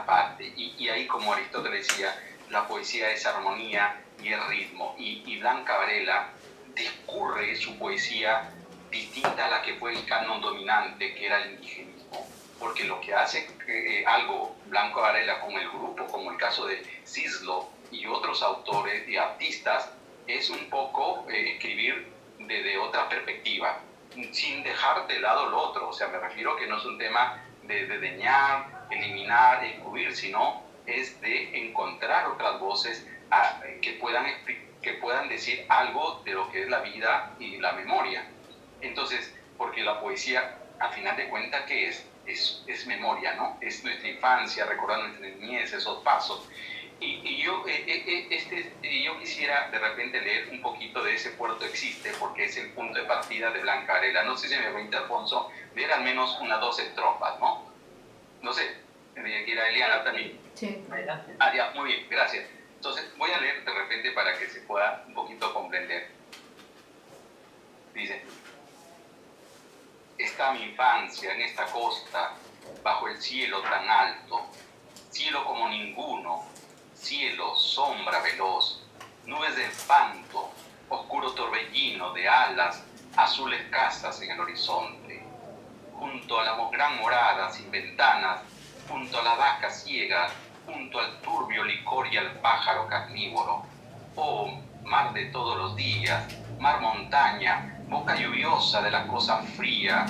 parte. Y ahí, como Aristóteles decía, la poesía es armonía y es ritmo. Y Blanca Varela discurre su poesía distinta a la que fue el canon dominante, que era el indigenismo. Porque lo que hace algo Blanca Varela con el grupo, como el caso de Cislo y otros autores y artistas, es un poco escribir desde otra perspectiva, sin dejar de lado lo otro. O sea, me refiero que no es un tema de desdeñar, eliminar, excluir, sino es de encontrar otras voces que puedan decir algo de lo que es la vida y la memoria. Entonces, porque la poesía, al final de cuentas, ¿qué es? Es memoria, ¿no? Es nuestra infancia, recordar nuestra niñez, esos pasos. Y yo quisiera de repente leer un poquito de Ese puerto existe, porque es el punto de partida de Blanca Varela. No sé si me permite, Alfonso, leer al menos unas 2 estrofas, ¿no? No sé, tendría que ir a Eliana también. Sí. Ya, muy bien, gracias. Entonces, voy a leer de repente para que se pueda un poquito comprender. Dice: está mi infancia en esta costa, bajo el cielo tan alto, cielo como ninguno, cielo, sombra veloz, nubes de espanto, oscuro torbellino de alas, azules casas en el horizonte, junto a la gran morada sin ventanas, junto a la vaca ciega, junto al turbio licor y al pájaro carnívoro. Oh, mar de todos los días, mar montaña, boca lluviosa de la cosa fría,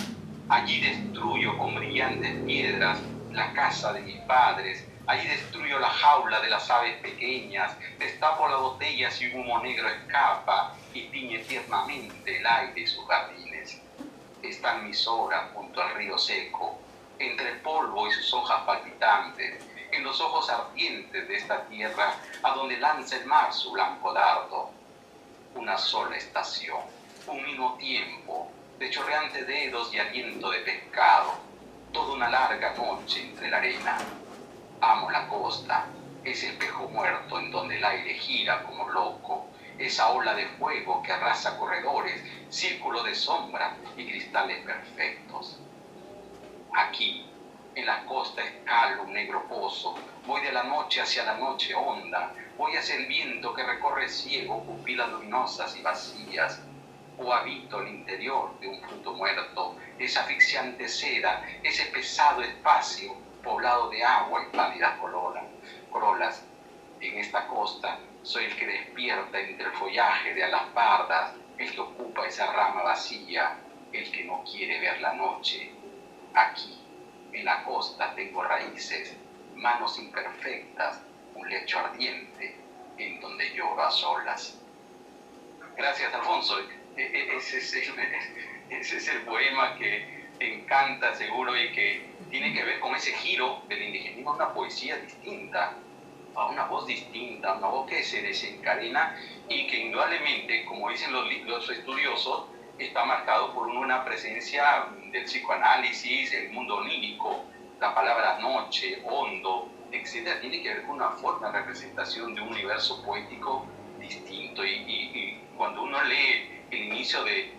Allí destruyo con brillantes piedras la casa de mis padres. Allí destruyo la jaula de las aves pequeñas. Destapo las botellas y un humo negro escapa y tiñe tiernamente el aire y sus jardines. Están mis horas junto al río seco, entre el polvo y sus hojas palpitantes, en los ojos ardientes de esta tierra a donde lanza el mar su blanco dardo. Una sola estación, un mismo tiempo, de chorreantes dedos y aliento de pescado, toda una larga noche entre la arena. Amo la costa, ese espejo muerto en donde el aire gira como loco, esa ola de fuego que arrasa corredores, círculos de sombra y cristales perfectos. Aquí, en la costa escalo un negro pozo, voy de la noche hacia la noche honda, voy hacia el viento que recorre ciego pupilas luminosas y vacías, o habito el interior de un fruto muerto, esa asfixiante seda, ese pesado espacio poblado de agua y pálidas corolas. En esta costa soy el que despierta entre el follaje de alas pardas, el que ocupa esa rama vacía, el que no quiere ver la noche. Aquí, en la costa, tengo raíces, manos imperfectas, un lecho ardiente, en donde lloro a solas. Gracias, Alfonso. Ese es el poema que te encanta, seguro, y que tiene que ver con ese giro del indigenismo a una poesía distinta, a una voz distinta, una voz que se desencadena y que indudablemente, como dicen los estudiosos, está marcado por una presencia del psicoanálisis, el mundo onírico, la palabra noche, hondo, etc. Tiene que ver con una forma de representación de un universo poético distinto. Y cuando uno lee el inicio de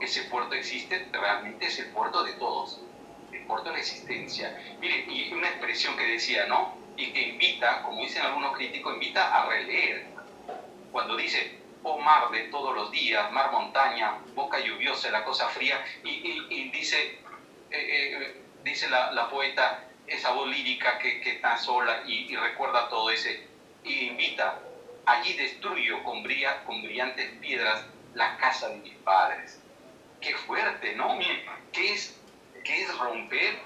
ese puerto existe, realmente es el puerto de todos, el puerto de la existencia. Mire, y una expresión que decía, ¿no? Y que invita, como dicen algunos críticos, invita a releer. Cuando dice, oh mar de todos los días, mar montaña, boca lluviosa, la cosa fría, y dice, dice la poeta, esa voz lírica que está sola y recuerda todo ese, y invita, allí destruyo con brillantes piedras la casa de mis padres. Qué fuerte, ¿no? Miren, ¿qué es romper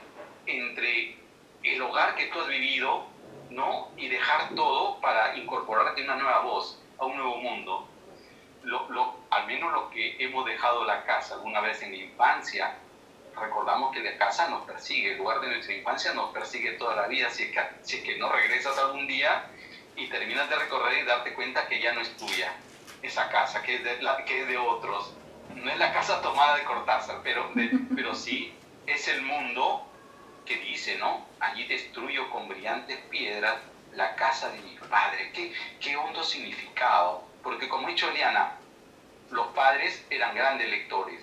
entre el hogar que tú has vivido, ¿no? Y dejar todo para incorporarte a una nueva voz, a un nuevo mundo. Al menos lo que hemos dejado la casa alguna vez en la infancia, recordamos que la casa nos persigue, el lugar de nuestra infancia nos persigue toda la vida, si es que no regresas algún día y terminas de recorrer y darte cuenta que ya no es tuya, esa casa, que es de otros. No es la casa tomada de Cortázar, pero sí es el mundo que dice, ¿no? Allí destruyo con brillantes piedras la casa de mi padre. Qué hondo significado, porque como ha dicho Eliana, los padres eran grandes lectores,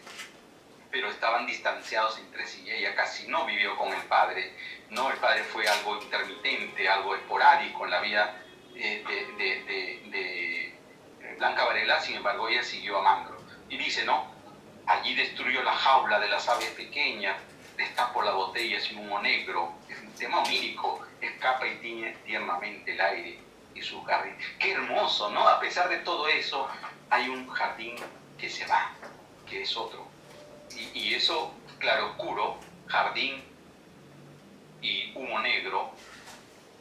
pero estaban distanciados entre sí. Ella casi no vivió con el padre, ¿no? El padre fue algo intermitente, algo esporádico en la vida de Blanca Varela, sin embargo ella siguió amándolo. Y dice, ¿no? Allí destruyó la jaula de las aves pequeñas, destapo las botellas y un humo negro. Es un tema onírico, escapa y tiñe tiernamente el aire y su jardín. Qué hermoso, ¿no? A pesar de todo eso, hay un jardín que se va, que es otro. Y eso, claroscuro, jardín y humo negro,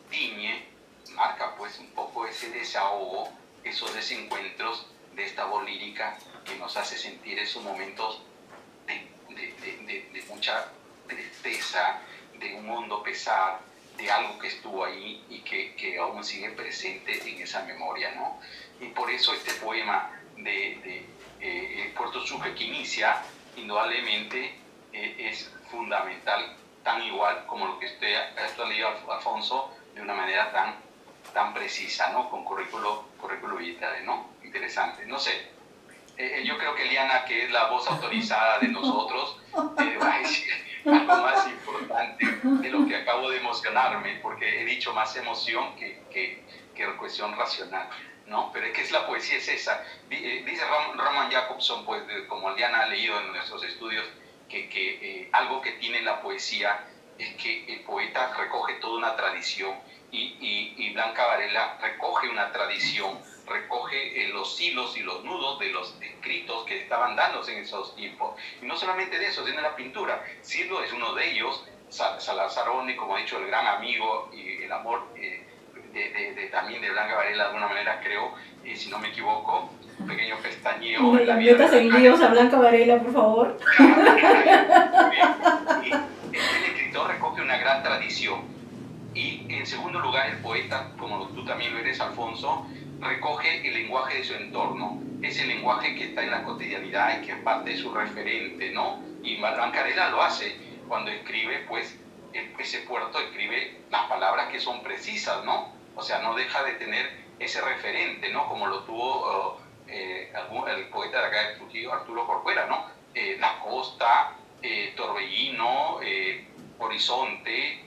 tiñe, marca pues un poco ese desahogo, esos desencuentros de esta voz lírica que nos hace sentir esos momentos de mucha tristeza, de un hondo pesar, de algo que estuvo ahí y que aún sigue presente en esa memoria, ¿no? Y por eso este poema de Puerto Sucre que inicia, indudablemente es fundamental, tan igual como lo que usted ha leído, Alfonso, de una manera tan precisa, ¿no? Con currículo vitae, ¿no? Interesante. No sé, yo creo que Eliana, que es la voz autorizada de nosotros, va a decir algo más importante de lo que acabo de emocionarme, porque he dicho más emoción que cuestión racional, ¿no? Pero es que la poesía es esa. Dice Roman Jacobson, pues, como Eliana ha leído en nuestros estudios, que algo que tiene la poesía es que el poeta recoge toda una tradición y Blanca Varela recoge una tradición recoge los hilos y los nudos de los escritos que estaban dándose en esos tiempos. Y no solamente de eso, sino de la pintura. Silo es uno de ellos, Salazaroni, como ha dicho, el gran amigo y el amor también de Blanca Varela, de alguna manera creo, si no me equivoco, un pequeño pestañeo. No le metas en líos a Blanca Varela, por favor. Y el escritor recoge una gran tradición. Y en segundo lugar, el poeta, como tú también lo eres, Alfonso, recoge el lenguaje de su entorno, ese lenguaje que está en la cotidianidad y que es parte de su referente, ¿no? Y Blanca Varela lo hace cuando escribe, pues, ese puerto escribe las palabras que son precisas, ¿no? O sea, no deja de tener ese referente, ¿no? Como lo tuvo el poeta de acá de Trujillo, Arturo Corcuera, ¿no? La costa, torbellino, horizonte,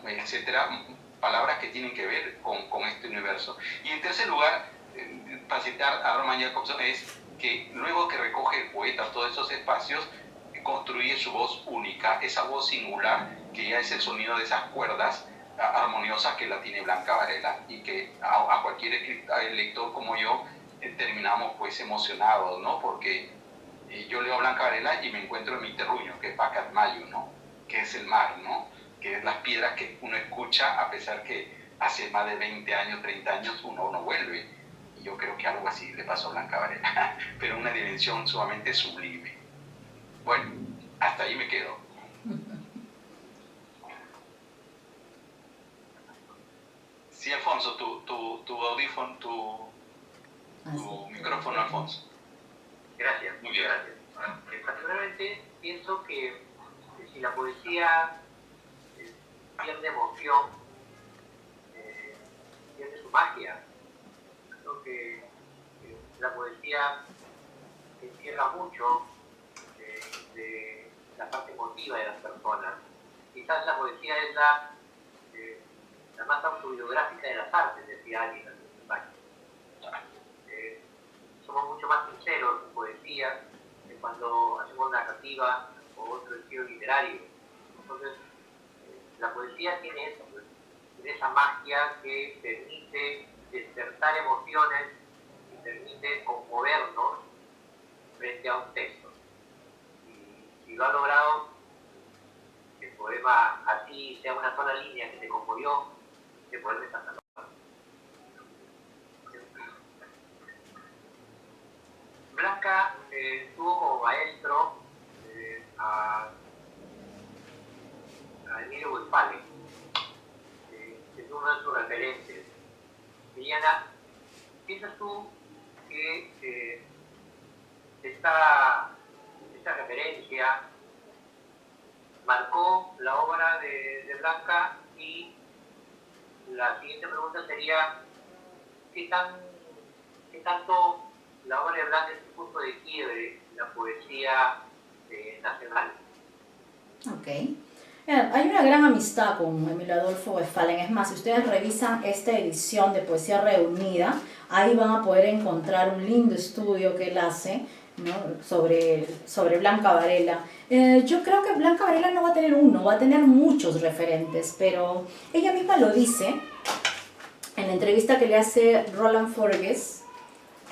etcétera, palabras que tienen que ver con este universo. Y en tercer lugar, para citar a Roman Jakobson, es que luego que recoge el poeta todos esos espacios, construye su voz única, esa voz singular que ya es el sonido de esas cuerdas armoniosas que la tiene Blanca Varela y que a cualquier lector como yo terminamos pues emocionados, ¿no? Porque yo leo a Blanca Varela y me encuentro en mi terruño, que es Pacatmayo, ¿no? Que es el mar, ¿no? Que es las piedras que uno escucha a pesar que hace más de 20 años, 30 años uno no vuelve. Y yo creo que algo así le pasó a Blanca Varela, pero una dimensión sumamente sublime. Bueno, hasta ahí me quedo. Sí, Alfonso, tu audífono, tu micrófono, Alfonso. Gracias, Muy bien. gracias. Particularmente pienso que si la poesía pierde emoción, pierde su magia. Creo que la poesía encierra mucho de la parte emotiva de las personas. Quizás la poesía es la más autobiográfica de las artes, decía alguien hace unos años. Somos mucho más sinceros en poesía que cuando hacemos narrativa o otro estilo literario. Entonces, la poesía tiene eso, pues, tiene esa magia que permite despertar emociones y permite conmovernos frente a un texto. Y lo ha logrado, que el poema así sea una sola línea que te conmovió, que vuelve a Santa Rosa. Blanca tuvo como maestro a Emilio Westphalen, que es uno de sus referentes. Diana, ¿piensas tú que esta referencia marcó la obra de Blanca? Y la siguiente pregunta sería, ¿qué tanto la obra de Blanca es un punto de quiebre en la poesía nacional? Ok. Hay una gran amistad con Emilio Adolfo Westphalen. Es más, si ustedes revisan esta edición de Poesía Reunida, ahí van a poder encontrar un lindo estudio que él hace, ¿no? sobre Blanca Varela. Yo creo que Blanca Varela no va a tener uno, va a tener muchos referentes, pero ella misma lo dice en la entrevista que le hace Roland Forgues.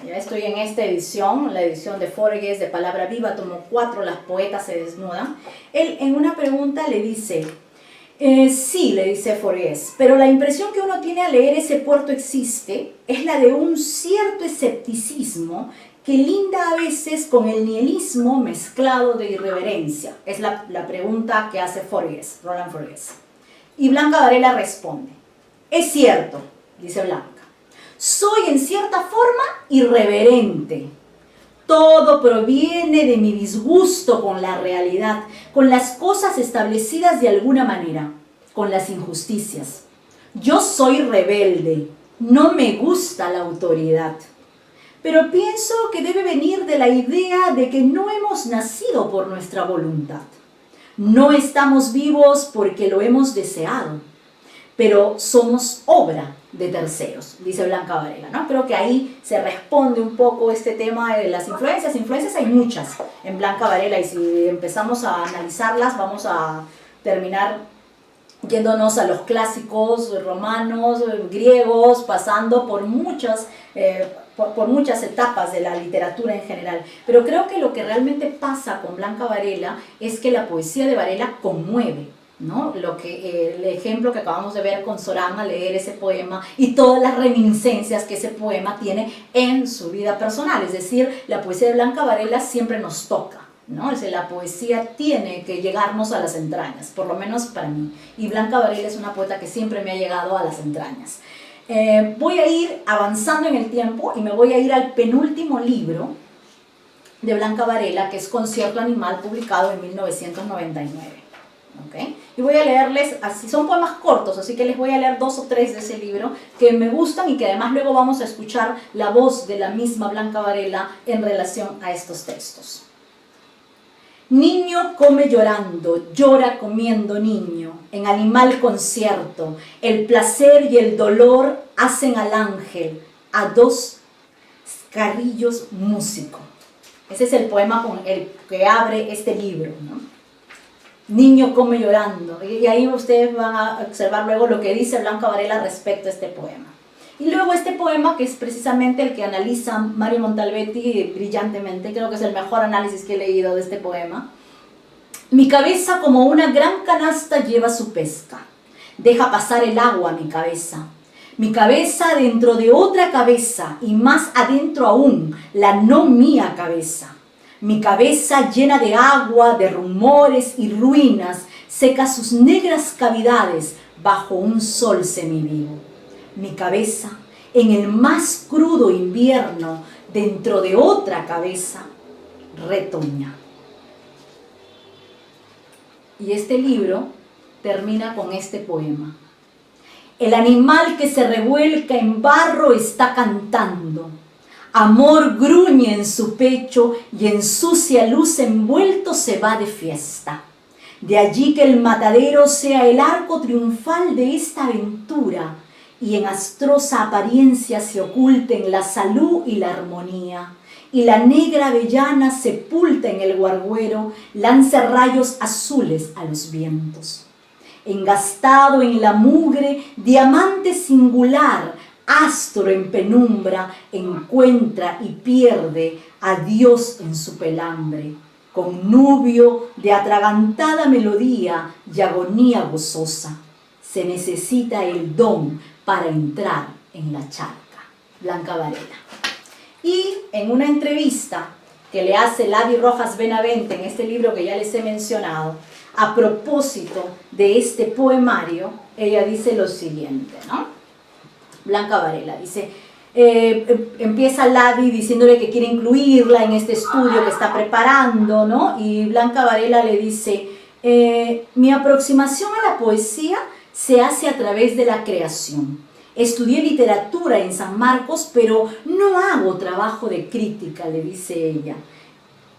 Ya estoy en esta edición, la edición de Forgues, de Palabra Viva, tomo 4, Las poetas se desnudan. Él en una pregunta le dice, sí, le dice Forgues, pero la impresión que uno tiene al leer Ese puerto existe es la de un cierto escepticismo que linda a veces con el nihilismo mezclado de irreverencia. Es la pregunta que hace Forgues, Roland Forgues. Y Blanca Varela responde, es cierto, dice Blanca. Soy en cierta forma irreverente. Todo proviene de mi disgusto con la realidad, con las cosas establecidas de alguna manera, con las injusticias. Yo soy rebelde, no me gusta la autoridad. Pero pienso que debe venir de la idea de que no hemos nacido por nuestra voluntad. No estamos vivos porque lo hemos deseado, pero somos obra de terceros, dice Blanca Varela, ¿no? Creo que ahí se responde un poco este tema de las influencias. Influencias hay muchas en Blanca Varela y si empezamos a analizarlas vamos a terminar yéndonos a los clásicos romanos, griegos, pasando por muchas por muchas etapas de la literatura en general, pero creo que lo que realmente pasa con Blanca Varela es que la poesía de Varela conmueve, ¿no? El ejemplo que acabamos de ver con Során al leer ese poema y todas las reminiscencias que ese poema tiene en su vida personal, es decir, la poesía de Blanca Varela siempre nos toca, ¿no? Es decir, la poesía tiene que llegarnos a las entrañas, por lo menos para mí, y Blanca Varela es una poeta que siempre me ha llegado a las entrañas. Voy a ir avanzando en el tiempo y me voy a ir al penúltimo libro de Blanca Varela, que es Concierto Animal, publicado en 1999. ¿Okay? Y voy a leerles, así son poemas cortos, así que les voy a leer 2 o 3 de ese libro que me gustan y que además luego vamos a escuchar la voz de la misma Blanca Varela en relación a estos textos. Niño come llorando, llora comiendo niño, en animal concierto, el placer y el dolor hacen al ángel, a 2 carrillos músico. Ese es el poema con el que abre este libro, ¿no? Niño come llorando, y ahí ustedes van a observar luego lo que dice Blanca Varela respecto a este poema. Y luego este poema, que es precisamente el que analiza Mario Montalbetti brillantemente, creo que es el mejor análisis que he leído de este poema. Mi cabeza como una gran canasta lleva su pesca, deja pasar el agua mi cabeza dentro de otra cabeza y más adentro aún, la no mía cabeza. Mi cabeza llena de agua, de rumores y ruinas, seca sus negras cavidades bajo un sol semivivo. Mi cabeza, en el más crudo invierno, dentro de otra cabeza, retoña. Y este libro termina con este poema. El animal que se revuelca en barro está cantando. Amor gruñe en su pecho y en sucia luz envuelto se va de fiesta. De allí que el matadero sea el arco triunfal de esta aventura y en astrosa apariencia se oculten la salud y la armonía. Y la negra avellana sepulta en el guarguero, lance rayos azules a los vientos. Engastado en la mugre, diamante singular, astro en penumbra, encuentra y pierde a Dios en su pelambre. Connubio de atragantada melodía y agonía gozosa, se necesita el don para entrar en la charca. Blanca Varela. Y en una entrevista que le hace Ladi Rojas Benavente en este libro que ya les he mencionado, a propósito de este poemario, ella dice lo siguiente, ¿no? Blanca Varela dice, empieza Ladi diciéndole que quiere incluirla en este estudio que está preparando, ¿no? Y Blanca Varela le dice, mi aproximación a la poesía se hace a través de la creación. Estudié literatura en San Marcos, pero no hago trabajo de crítica, le dice ella.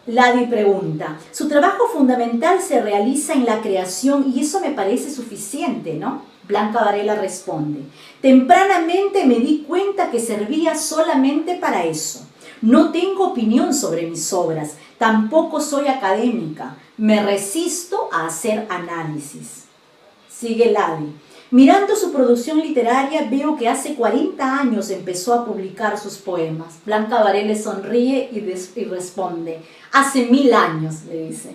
Ladi pregunta, su trabajo fundamental se realiza en la creación y eso me parece suficiente, ¿no? Blanca Varela responde, tempranamente me di cuenta que servía solamente para eso. No tengo opinión sobre mis obras, tampoco soy académica, me resisto a hacer análisis. Sigue Ladi. Mirando su producción literaria veo que hace 40 años empezó a publicar sus poemas. Blanca Varela sonríe y responde, hace 1000 años, le dice.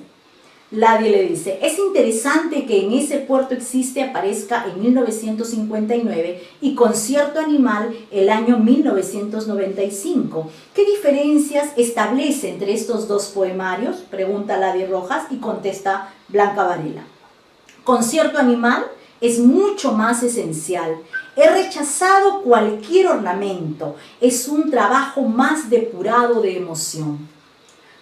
Ladi le dice, es interesante que en ese puerto existe aparezca en 1959 y Concierto Animal el año 1995. ¿Qué diferencias establece entre estos 2 poemarios? Pregunta Ladi Rojas y contesta Blanca Varela. Concierto Animal es mucho más esencial. He rechazado cualquier ornamento. Es un trabajo más depurado de emoción.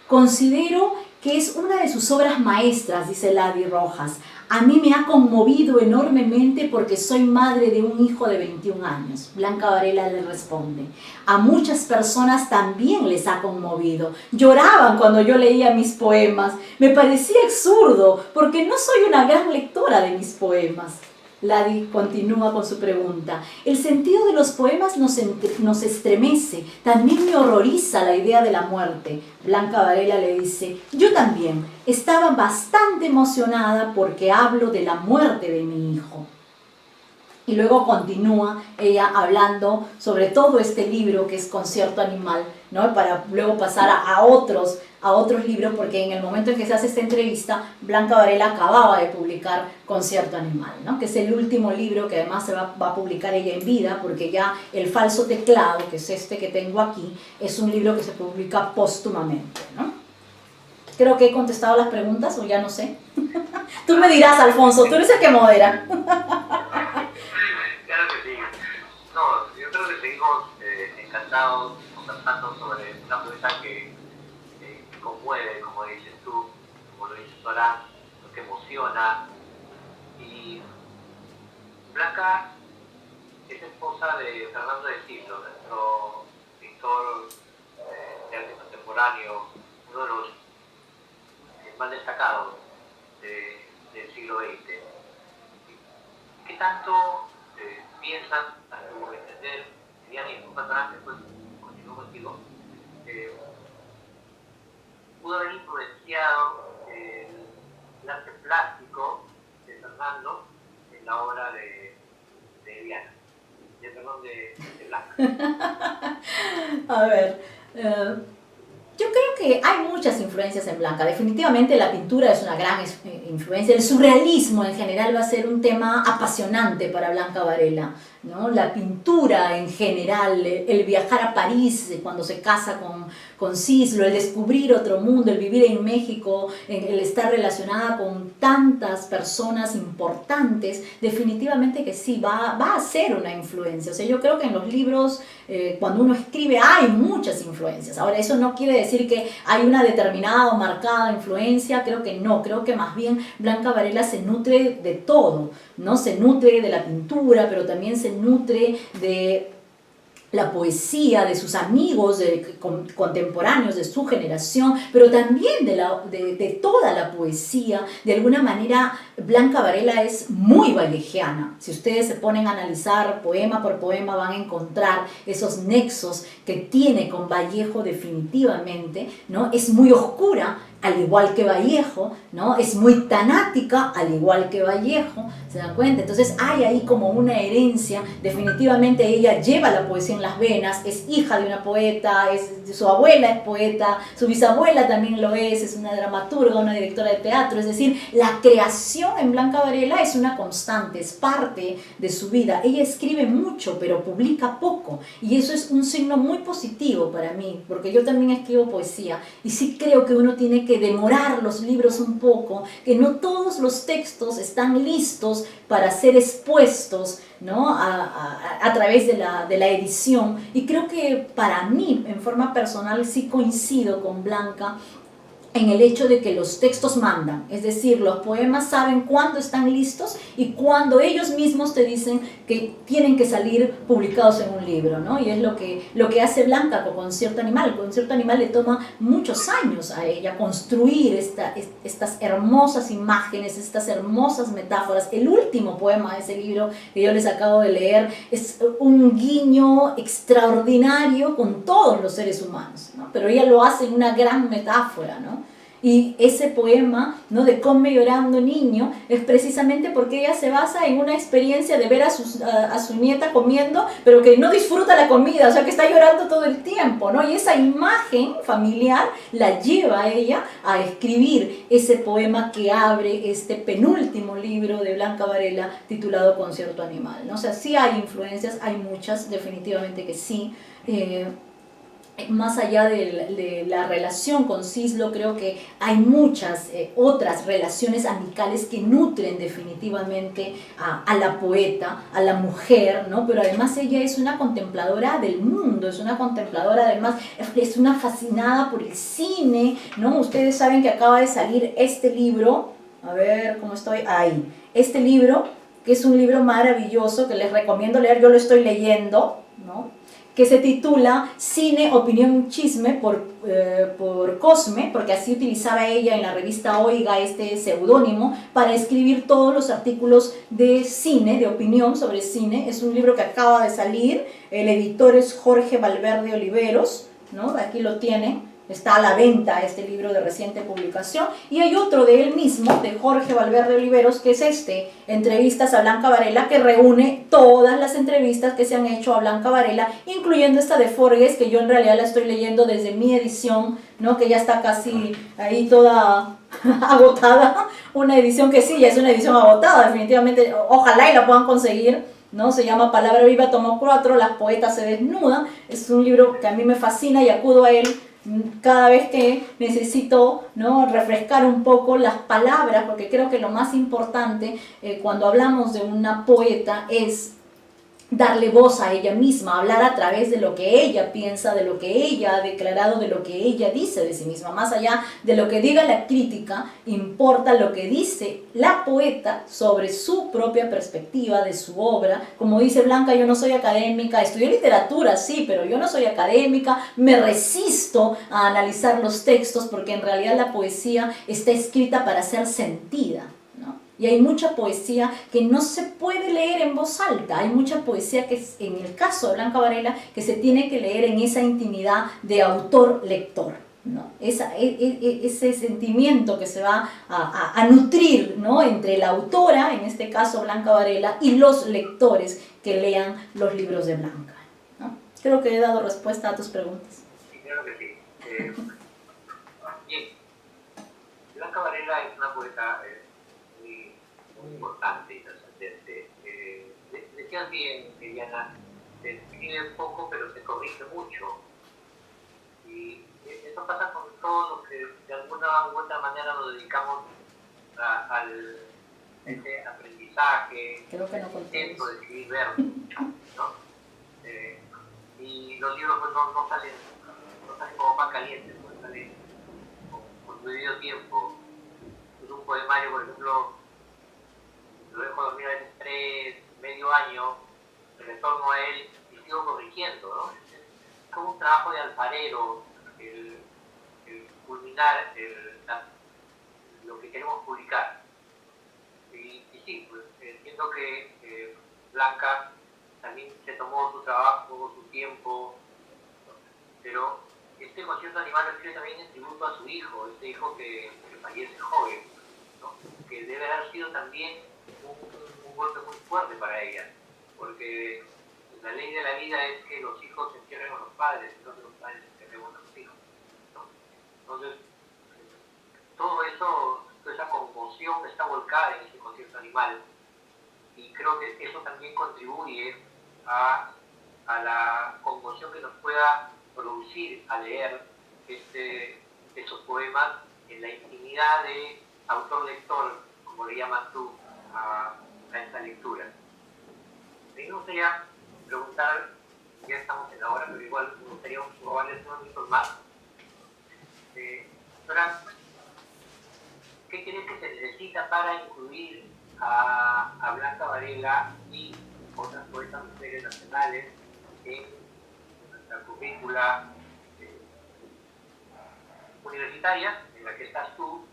Considero que es una de sus obras maestras, dice Ladi Rojas. A mí me ha conmovido enormemente porque soy madre de un hijo de 21 años. Blanca Varela le responde. A muchas personas también les ha conmovido. Lloraban cuando yo leía mis poemas. Me parecía absurdo porque no soy una gran lectora de mis poemas. Ladi continúa con su pregunta. El sentido de los poemas nos estremece, también me horroriza la idea de la muerte. Blanca Varela le dice, yo también estaba bastante emocionada porque hablo de la muerte de mi hijo. Y luego continúa ella hablando sobre todo este libro que es Concierto Animal, ¿no? Para luego pasar a otros libros, porque en el momento en que se hace esta entrevista, Blanca Varela acababa de publicar Concierto Animal, ¿no? Que es el último libro que además se va a publicar ella en vida, porque ya El falso teclado, que es este que tengo aquí, es un libro que se publica póstumamente, ¿no? Creo que he contestado las preguntas, o ya no sé. Tú me dirás, Alfonso, tú eres el que modera. Claro que sí. No, yo creo que seguimos encantados conversando sobre una poeta que conmueve, como dices tú, como lo dices Sora, lo que emociona. Y Blanca es esposa de Fernando de Siglo, nuestro pintor de arte contemporáneo, uno de los más destacados del siglo XX. ¿Qué tanto piensan, a tu entender, Diana, y un personaje, pues, continúo contigo, pudo haber influenciado el arte plástico de Fernando en la obra de Diana, de Blanca? A ver, yo creo que hay muchas influencias en Blanca. Definitivamente la pintura es una gran influencia. El surrealismo en general va a ser un tema apasionante para Blanca Varela, ¿no? La pintura en general, el viajar a París cuando se casa con Cislo, el descubrir otro mundo, el vivir en México, el estar relacionada con tantas personas importantes, definitivamente que sí, va a ser una influencia. O sea, yo creo que en los libros, cuando uno escribe, hay muchas influencias. Ahora, eso no quiere decir que hay una determinada o marcada influencia, creo que no, creo que más bien Blanca Varela se nutre de todo, ¿no? Se nutre de la pintura, pero también se nutre de la poesía de sus amigos contemporáneos, de su generación, pero también de toda la poesía. De alguna manera, Blanca Varela es muy vallejiana. Si ustedes se ponen a analizar poema por poema, van a encontrar esos nexos que tiene con Vallejo definitivamente, ¿no? Es muy oscura, al igual que Vallejo, ¿no? Es muy tanática, al igual que Vallejo, ¿se dan cuenta? Entonces hay ahí como una herencia. Definitivamente ella lleva la poesía en las venas, es hija de una poeta, su abuela es poeta, su bisabuela también lo es una dramaturga, una directora de teatro. Es decir, la creación en Blanca Varela es una constante, es parte de su vida. Ella escribe mucho, pero publica poco, y eso es un signo muy positivo para mí, porque yo también escribo poesía, y sí creo que uno tiene que demorar los libros un poco, que no todos los textos están listos para ser expuestos, ¿no? a través de la edición. Y creo que para mí, en forma personal, sí coincido con Blanca en el hecho de que los textos mandan, es decir, los poemas saben cuándo están listos y cuándo ellos mismos te dicen que tienen que salir publicados en un libro, ¿no? Y es lo que hace Blanca con Concierto Animal. Concierto Animal le toma muchos años a ella construir estas hermosas imágenes, estas hermosas metáforas. El último poema de ese libro que yo les acabo de leer es un guiño extraordinario con todos los seres humanos, ¿no? Pero ella lo hace en una gran metáfora, ¿no? Y ese poema, ¿no?, de Come llorando niño, es precisamente porque ella se basa en una experiencia de ver a su nieta comiendo, pero que no disfruta la comida, o sea, que está llorando todo el tiempo, ¿no? Y esa imagen familiar la lleva a ella a escribir ese poema que abre este penúltimo libro de Blanca Varela titulado Concierto Animal, ¿no? O sea, sí hay influencias, hay muchas, definitivamente que sí. Más allá de la relación con Cislo, creo que hay muchas otras relaciones amicales que nutren definitivamente a la poeta, a la mujer, ¿no? Pero además ella es una contempladora del mundo, es una contempladora, además es una fascinada por el cine, ¿no? Ustedes saben que acaba de salir este libro, a ver cómo estoy, ahí, este libro, que es un libro maravilloso que les recomiendo leer, yo lo estoy leyendo, ¿no?, que se titula Cine, Opinión, Chisme por Cosme, porque así utilizaba ella en la revista Oiga este seudónimo para escribir todos los artículos de cine, de opinión sobre cine. Es un libro que acaba de salir, el editor es Jorge Valverde Oliveros, ¿no? Aquí lo tienen, Está a la venta este libro de reciente publicación. Y hay otro de él mismo, de Jorge Valverde Oliveros, que es Entrevistas a Blanca Varela, que reúne todas las entrevistas que se han hecho a Blanca Varela, incluyendo esta de Forges, que yo en realidad la estoy leyendo desde mi edición, ¿no? Que ya está casi ahí toda agotada. Una edición que sí, ya es una edición agotada, definitivamente. Ojalá y la puedan conseguir, ¿no? Se llama Palabra Viva, tomo 4, Las poetas se desnudan. Es un libro que a mí me fascina y acudo a él cada vez que necesito, ¿no?, refrescar un poco las palabras, porque creo que lo más importante cuando hablamos de una poeta es darle voz a ella misma, hablar a través de lo que ella piensa, de lo que ella ha declarado, de lo que ella dice de sí misma. Más allá de lo que diga la crítica, importa lo que dice la poeta sobre su propia perspectiva de su obra. Como dice Blanca, yo no soy académica, estudié literatura, sí, pero yo no soy académica, me resisto a analizar los textos porque en realidad la poesía está escrita para ser sentida. Y hay mucha poesía que no se puede leer en voz alta, hay mucha poesía que, en el caso de Blanca Varela, que se tiene que leer en esa intimidad de autor-lector, ¿no? Ese sentimiento que se va a nutrir, ¿no?, entre la autora, en este caso Blanca Varela, y los lectores que lean los libros de Blanca, ¿no? Creo que he dado respuesta a tus preguntas. Sí, claro que sí. Bien, Blanca Varela es una poeta muy importante y trascendente. Decías bien, Eliana, se escribe poco pero se corrige mucho. Y eso pasa con todos los que de alguna u otra manera nos dedicamos a ese aprendizaje, intento de escribir versos, ¿no? Y los libros pues, no salen como pan caliente, no salen con su debido tiempo. Es un poemario, por ejemplo, lo dejo dormir a veces 3, medio año, me retorno a él y sigo corrigiendo, ¿no? Es como un trabajo de alfarero, el culminar lo que queremos publicar. Y sí, pues entiendo que Blanca también se tomó su trabajo, su tiempo, pero este concierto animal lo escribe también en tributo a su hijo, este hijo que fallece joven, ¿no? Que debe haber sido también un golpe muy fuerte para ella, porque la ley de la vida es que los hijos se entierren a los padres, entonces los padres se entierren a los hijos, ¿no? Entonces, todo eso, toda esa conmoción está volcada en ese concierto animal, y creo que eso también contribuye a la conmoción que nos pueda producir a leer estos poemas en la intimidad de autor-lector, como le llamas tú a esta lectura. A mí me gustaría preguntar, ya estamos en la hora, pero igual me gustaría probarles unos minutos más. Ahora, ¿qué crees que se necesita para incluir a Blanca Varela y otras poetas mujeres nacionales en nuestra currícula universitaria, en la que estás tú,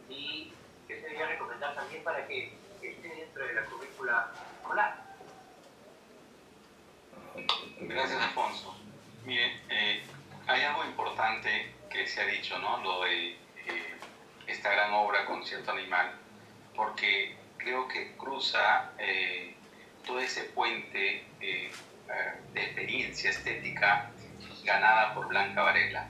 y qué se debería recomendar también para que esté dentro de la currícula escolar? Gracias, Alfonso. Mire, hay algo importante que se ha dicho, ¿no? Lo de esta gran obra, Concierto Animal, porque creo que cruza todo ese puente de experiencia estética ganada por Blanca Varela.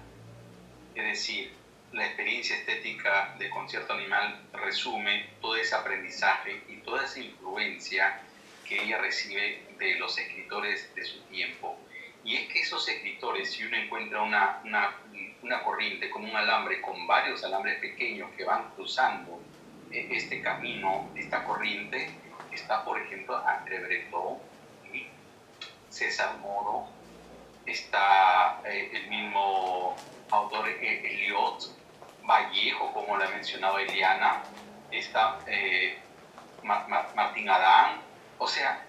Es decir, la experiencia estética de Concierto Animal resume todo ese aprendizaje y toda esa influencia que ella recibe de los escritores de su tiempo. Y es que esos escritores, si uno encuentra una corriente como un alambre con varios alambres pequeños que van cruzando este camino, esta corriente, está por ejemplo André Breton, César Moro, está el mismo autor Eliot, Vallejo, como lo ha mencionado Eliana, está Martín Adán. O sea,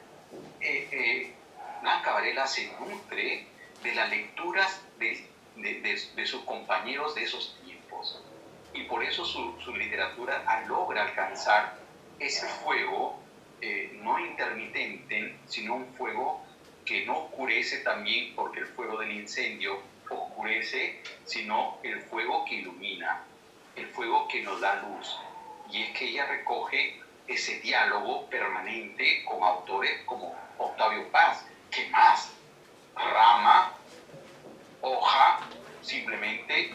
Blanca Varela se nutre de las lecturas de sus compañeros de esos tiempos, y por eso su literatura logra alcanzar ese fuego no intermitente, sino un fuego que no oscurece también, porque el fuego del incendio oscurece, sino el fuego que ilumina, el fuego que nos da luz. Y es que ella recoge ese diálogo permanente con autores como Octavio Paz. ¿Qué más? Rama, hoja, simplemente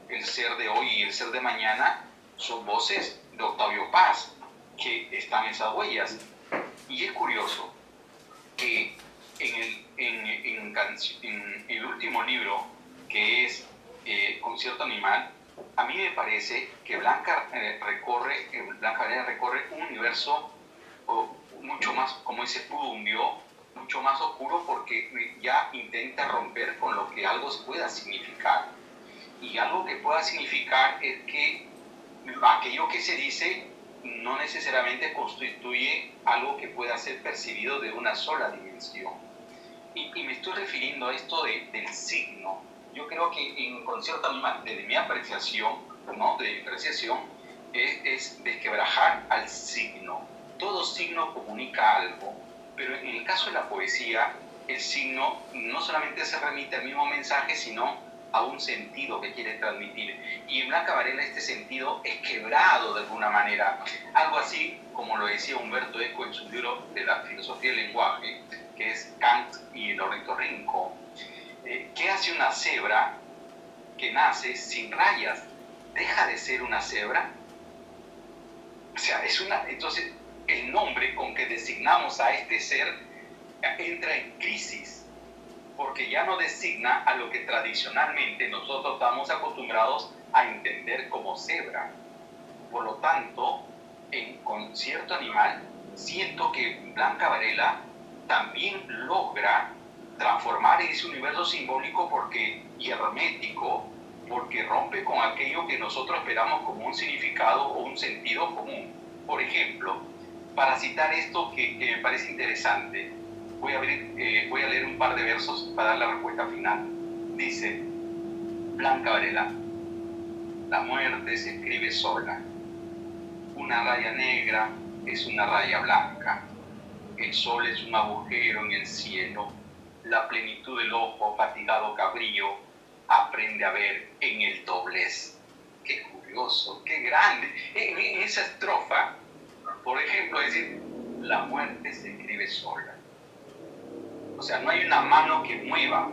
el ser de hoy y el ser de mañana son voces de Octavio Paz, que están esas huellas. Y es curioso que en el último libro, que es Concierto Animal, a mí me parece que Blanca Varela recorre un universo mucho más, como dice Pudumbio, mucho más oscuro, porque ya intenta romper con lo que algo pueda significar. Y algo que pueda significar es que aquello que se dice no necesariamente constituye algo que pueda ser percibido de una sola dimensión. Y me estoy refiriendo a esto del signo. Yo creo que en Concierto Animal, desde mi apreciación, ¿no? De diferenciación, es desquebrajar al signo. Todo signo comunica algo, pero en el caso de la poesía, el signo no solamente se remite al mismo mensaje, sino a un sentido que quiere transmitir. Y en Blanca Varela este sentido es quebrado de alguna manera. Algo así como lo decía Humberto Eco en su libro de la filosofía del lenguaje, que es Kant y el ornitorrinco. ¿Qué hace una cebra que nace sin rayas? ¿Deja de ser una cebra? O sea, entonces el nombre con que designamos a este ser entra en crisis, porque ya no designa a lo que tradicionalmente nosotros estamos acostumbrados a entender como cebra. Por lo tanto, en Concierto Animal, siento que Blanca Varela también logra transformar ese universo simbólico y hermético, porque rompe con aquello que nosotros esperamos como un significado o un sentido común. Por ejemplo, para citar esto que me parece interesante, voy a leer un par de versos para dar la respuesta final. Dice Blanca Varela: la muerte se escribe sola. Una raya negra es una raya blanca. El sol es un agujero en el cielo. La plenitud del ojo fatigado cabrío aprende a ver en el doblez. Qué curioso, qué grande. En esa estrofa, por ejemplo, es decir, la muerte se escribe sola. O sea, no hay una mano que mueva,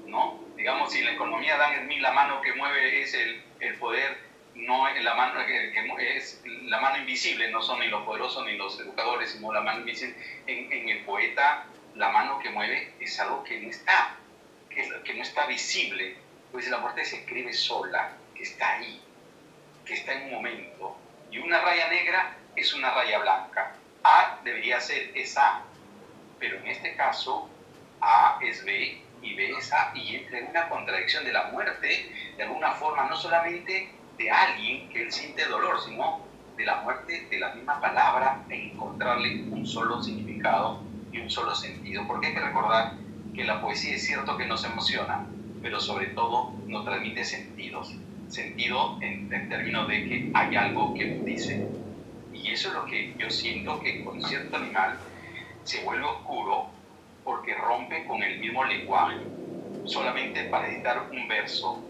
¿no? Digamos, si en la economía Dan Smith la mano que mueve es el poder, no es la mano es la mano invisible, no son ni los poderosos ni los educadores, sino la mano invisible. En el poeta, la mano que mueve es algo que no está, que no está visible. Pues la muerte se escribe sola, que está ahí, que está en un momento. Y una raya negra es una raya blanca. A debería ser es A, pero en este caso A es B y B es A, y entra en una contradicción de la muerte, de alguna forma, no solamente de alguien que él siente dolor, sino de la muerte de la misma palabra, e encontrarle un solo significado y un solo sentido. Porque hay que recordar que la poesía es cierto que nos emociona, pero sobre todo nos transmite sentidos. Sentido en términos de que hay algo que nos dice. Y eso es lo que yo siento que en Concierto Animal se vuelve oscuro, porque rompe con el mismo lenguaje. Solamente para editar un verso,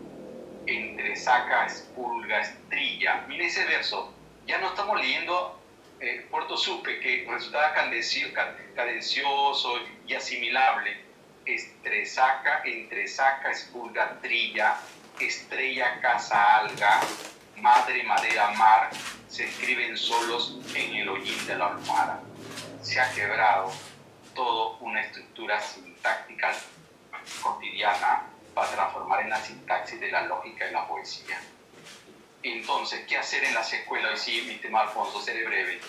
entresaca, expulga, estrilla. Mire ese verso, ya no estamos leyendo Puerto Supe, que resultaba cadencioso y asimilable. Entresaca, expulga, trilla, estrella, casa, alga, madre, madera, mar, se escriben solos en el hollín de la almohada. Se ha quebrado toda una estructura sintáctica cotidiana para transformar en la sintaxis de la lógica de la poesía. Entonces, ¿qué hacer en las escuelas? Y sí, mi tema, Alfonso, seré breve.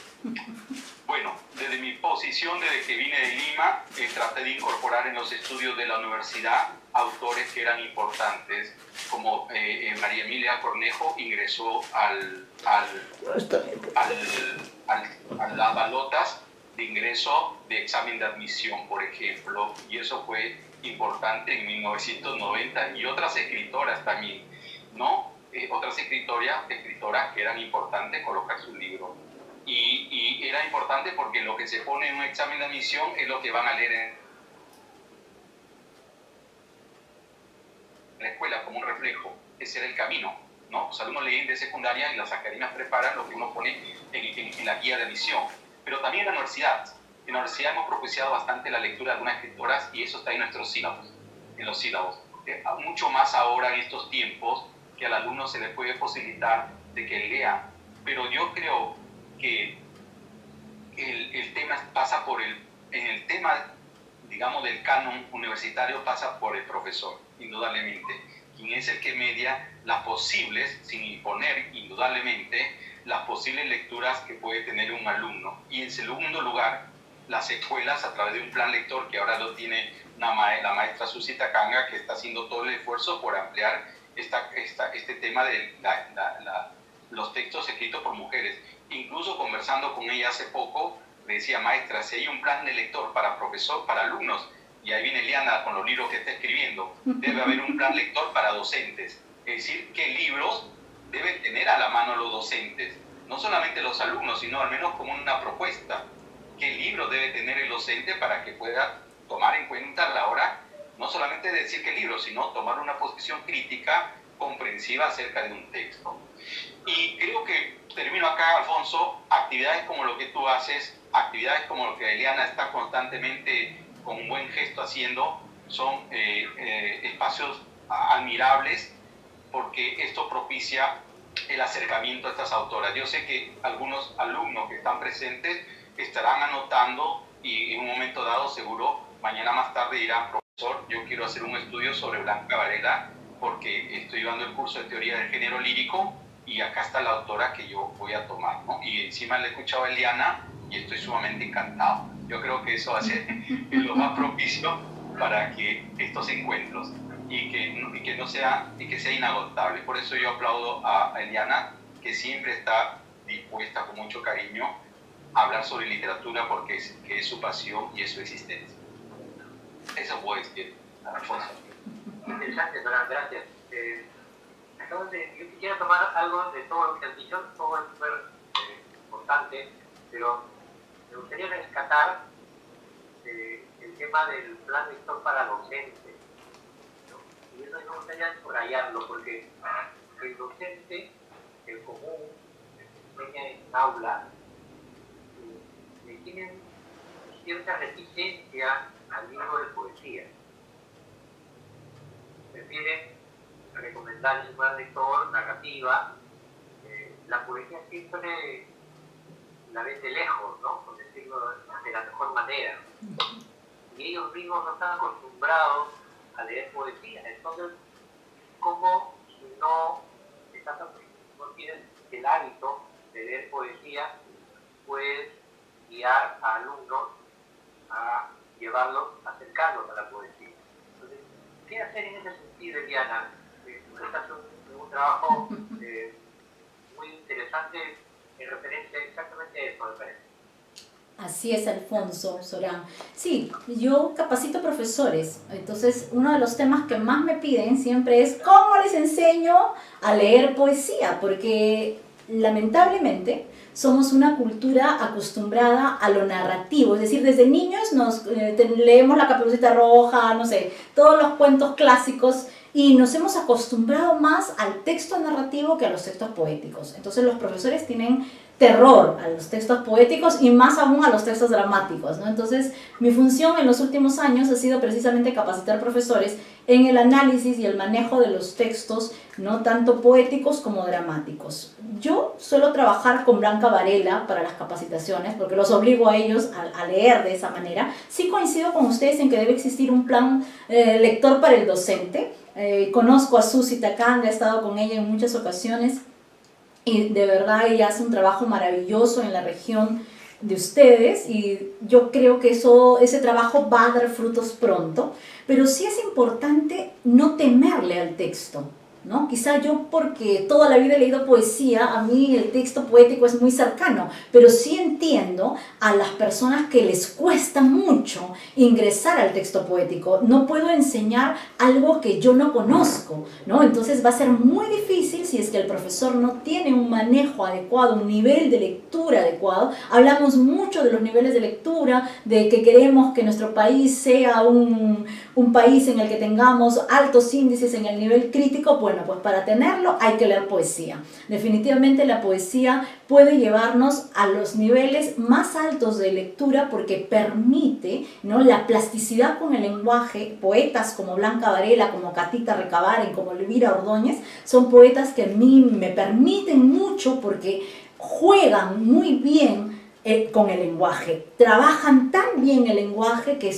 Bueno, desde mi posición, desde que vine de Lima, traté de incorporar en los estudios de la universidad autores que eran importantes, como María Emilia Cornejo ingresó a las balotas de ingreso de examen de admisión, por ejemplo, y eso fue importante en 1990, y otras escritoras también, ¿no? Otras escritoras que eran importantes colocar su libro. Y era importante porque lo que se pone en un examen de admisión es lo que van a leer la escuela como un reflejo, ese era el camino, ¿no? Los alumnos leen de secundaria y las academias preparan lo que uno pone en la guía de admisión. Pero también en la universidad. En la universidad hemos propiciado bastante la lectura de algunas escritoras y eso está en nuestros sílabos, en los sílabos. Mucho más ahora en estos tiempos que al alumno se le puede posibilitar de que lea. Pero yo creo que el tema pasa por en el tema, digamos, del canon universitario pasa por el profesor, indudablemente, quien es el que media las posibles, sin imponer indudablemente, las posibles lecturas que puede tener un alumno. Y en segundo lugar, las escuelas a través de un plan lector que ahora lo tiene la maestra Susi Takanga, que está haciendo todo el esfuerzo por ampliar este tema de los textos escritos por mujeres. Incluso conversando con ella hace poco, le decía, maestra, si hay un plan de lector para alumnos, y ahí viene Eliana con los libros que está escribiendo, debe haber un plan lector para docentes. Es decir, qué libros deben tener a la mano los docentes, no solamente los alumnos, sino al menos como una propuesta. ¿Qué libro debe tener el docente para que pueda tomar en cuenta a la hora, no solamente decir qué libro, sino tomar una posición crítica, comprensiva acerca de un texto? Y creo que, termino acá, Alfonso, actividades como lo que tú haces, actividades como lo que Eliana está constantemente con un buen gesto haciendo, son espacios admirables, porque esto propicia el acercamiento a estas autoras. Yo sé que algunos alumnos que están presentes estarán anotando y en un momento dado seguro mañana más tarde dirán, profesor, yo quiero hacer un estudio sobre Blanca Varela porque estoy llevando el curso de teoría del género lírico y acá está la autora que yo voy a tomar, ¿no? Y encima le he escuchado a Eliana y estoy sumamente encantado. Yo creo que eso va a ser lo más propicio para que estos encuentros y que sea inagotable. Por eso yo aplaudo a Eliana, que siempre está dispuesta con mucho cariño a hablar sobre literatura porque es su pasión y es su existencia. Eso puedo decir, Alfonso. Interesante, Fran, gracias. Yo quisiera tomar algo de todo lo que has dicho, todo es súper importante, pero me gustaría rescatar el tema del plan lector para docentes, ¿no? Y eso me gustaría subrayarlo, porque el docente, el común, el que enseña en aula, le tienen cierta reticencia al libro de poesía. Prefieren recomendar en su plan lector narrativa. La poesía siempre la ven de lejos, ¿no? Por decirlo de la mejor manera. Y ellos mismos no están acostumbrados a leer poesía. Entonces, ¿cómo si no tienes el hábito de leer poesía, puedes guiar a alumnos a llevarlos, acercarlos a la poesía? Entonces, ¿qué hacer en ese sentido, Eliana? Tú estás en un trabajo muy interesante en referencia exactamente a eso, me parece. Así es, Alfonso, Során. Sí, yo capacito profesores, entonces uno de los temas que más me piden siempre es ¿cómo les enseño a leer poesía? Porque lamentablemente somos una cultura acostumbrada a lo narrativo, es decir, desde niños leemos La Caperucita Roja, no sé, todos los cuentos clásicos, y nos hemos acostumbrado más al texto narrativo que a los textos poéticos. Entonces los profesores tienen terror a los textos poéticos y más aún a los textos dramáticos, ¿no? Entonces mi función en los últimos años ha sido precisamente capacitar profesores en el análisis y el manejo de los textos, no tanto poéticos como dramáticos. Yo suelo trabajar con Blanca Varela para las capacitaciones porque los obligo a ellos a leer de esa manera. Sí coincido con ustedes en que debe existir un plan lector para el docente. Conozco a Susi Takanga, he estado con ella en muchas ocasiones y de verdad ella hace un trabajo maravilloso en la región de ustedes y yo creo que ese trabajo va a dar frutos pronto, pero sí es importante no temerle al texto, ¿no? Quizá yo, porque toda la vida he leído poesía, a mí el texto poético es muy cercano, pero sí entiendo a las personas que les cuesta mucho ingresar al texto poético. No puedo enseñar algo que yo no conozco, ¿no? Entonces va a ser muy difícil si si es que el profesor no tiene un manejo adecuado, un nivel de lectura adecuado. Hablamos mucho de los niveles de lectura, de que queremos que nuestro país sea un país en el que tengamos altos índices en el nivel crítico. Bueno, pues para tenerlo hay que leer poesía. Definitivamente la poesía puede llevarnos a los niveles más altos de lectura porque permite, ¿no?, la plasticidad con el lenguaje. Poetas como Blanca Varela, como Catita Recabaren, como Elvira Ordóñez, son poetas que a mí me permiten mucho porque juegan muy bien con el lenguaje, trabajan tan bien el lenguaje que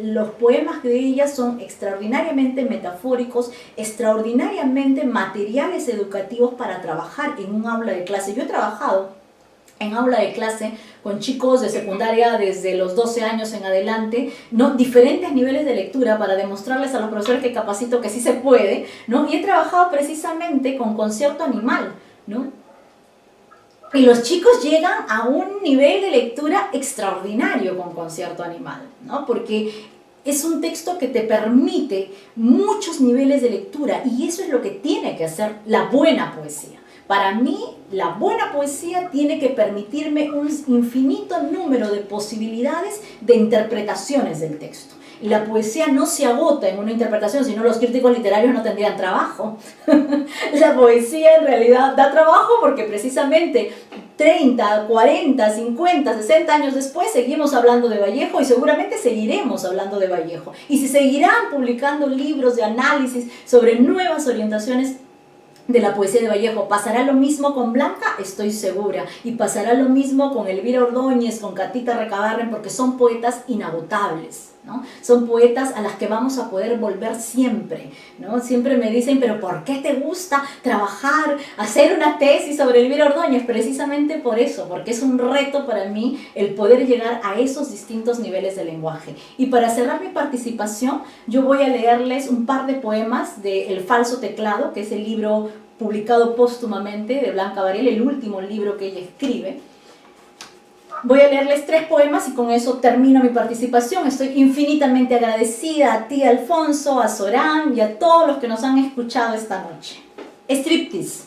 los poemas de ellas son extraordinariamente metafóricos, extraordinariamente materiales educativos para trabajar en un aula de clase. Yo he trabajado en aula de clase con chicos de secundaria desde los 12 años en adelante, ¿no?, diferentes niveles de lectura para demostrarles a los profesores que capacito que sí se puede, ¿no? Y he trabajado precisamente con concierto animal, ¿no? Y los chicos llegan a un nivel de lectura extraordinario con concierto animal, ¿no? Porque es un texto que te permite muchos niveles de lectura y eso es lo que tiene que hacer la buena poesía. Para mí, la buena poesía tiene que permitirme un infinito número de posibilidades de interpretaciones del texto. Y la poesía no se agota en una interpretación, sino los críticos literarios no tendrían trabajo. La poesía en realidad da trabajo porque precisamente 30, 40, 50, 60 años después seguimos hablando de Vallejo y seguramente seguiremos hablando de Vallejo. Y se seguirán publicando libros de análisis sobre nuevas orientaciones de la poesía de Vallejo. ¿Pasará lo mismo con Blanca? Estoy segura. Y pasará lo mismo con Elvira Ordóñez, con Catita Recabarren, porque son poetas inagotables, ¿no? Son poetas a las que vamos a poder volver siempre, ¿no? Siempre me dicen, pero ¿por qué te gusta trabajar, hacer una tesis sobre Elvira Ordóñez? Precisamente por eso, porque es un reto para mí el poder llegar a esos distintos niveles de lenguaje. Y para cerrar mi participación, yo voy a leerles un par de poemas de El falso teclado, que es el libro publicado póstumamente de Blanca Varela, el último libro que ella escribe. Voy a leerles 3 poemas y con eso termino mi participación. Estoy infinitamente agradecida a ti, Alfonso, a Során y a todos los que nos han escuchado esta noche. Striptease.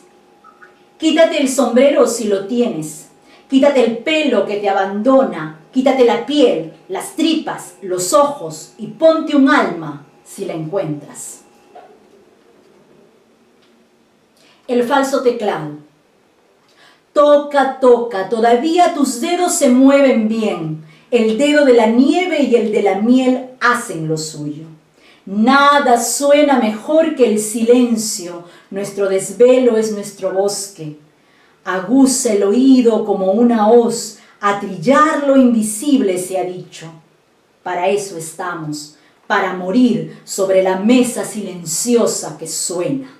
Quítate el sombrero si lo tienes. Quítate el pelo que te abandona. Quítate la piel, las tripas, los ojos y ponte un alma si la encuentras. El falso teclado. Toca, toca, todavía tus dedos se mueven bien. El dedo de la nieve y el de la miel hacen lo suyo. Nada suena mejor que el silencio. Nuestro desvelo es nuestro bosque. Aguza el oído como una hoz. A trillar lo invisible se ha dicho. Para eso estamos, para morir sobre la mesa silenciosa que suena.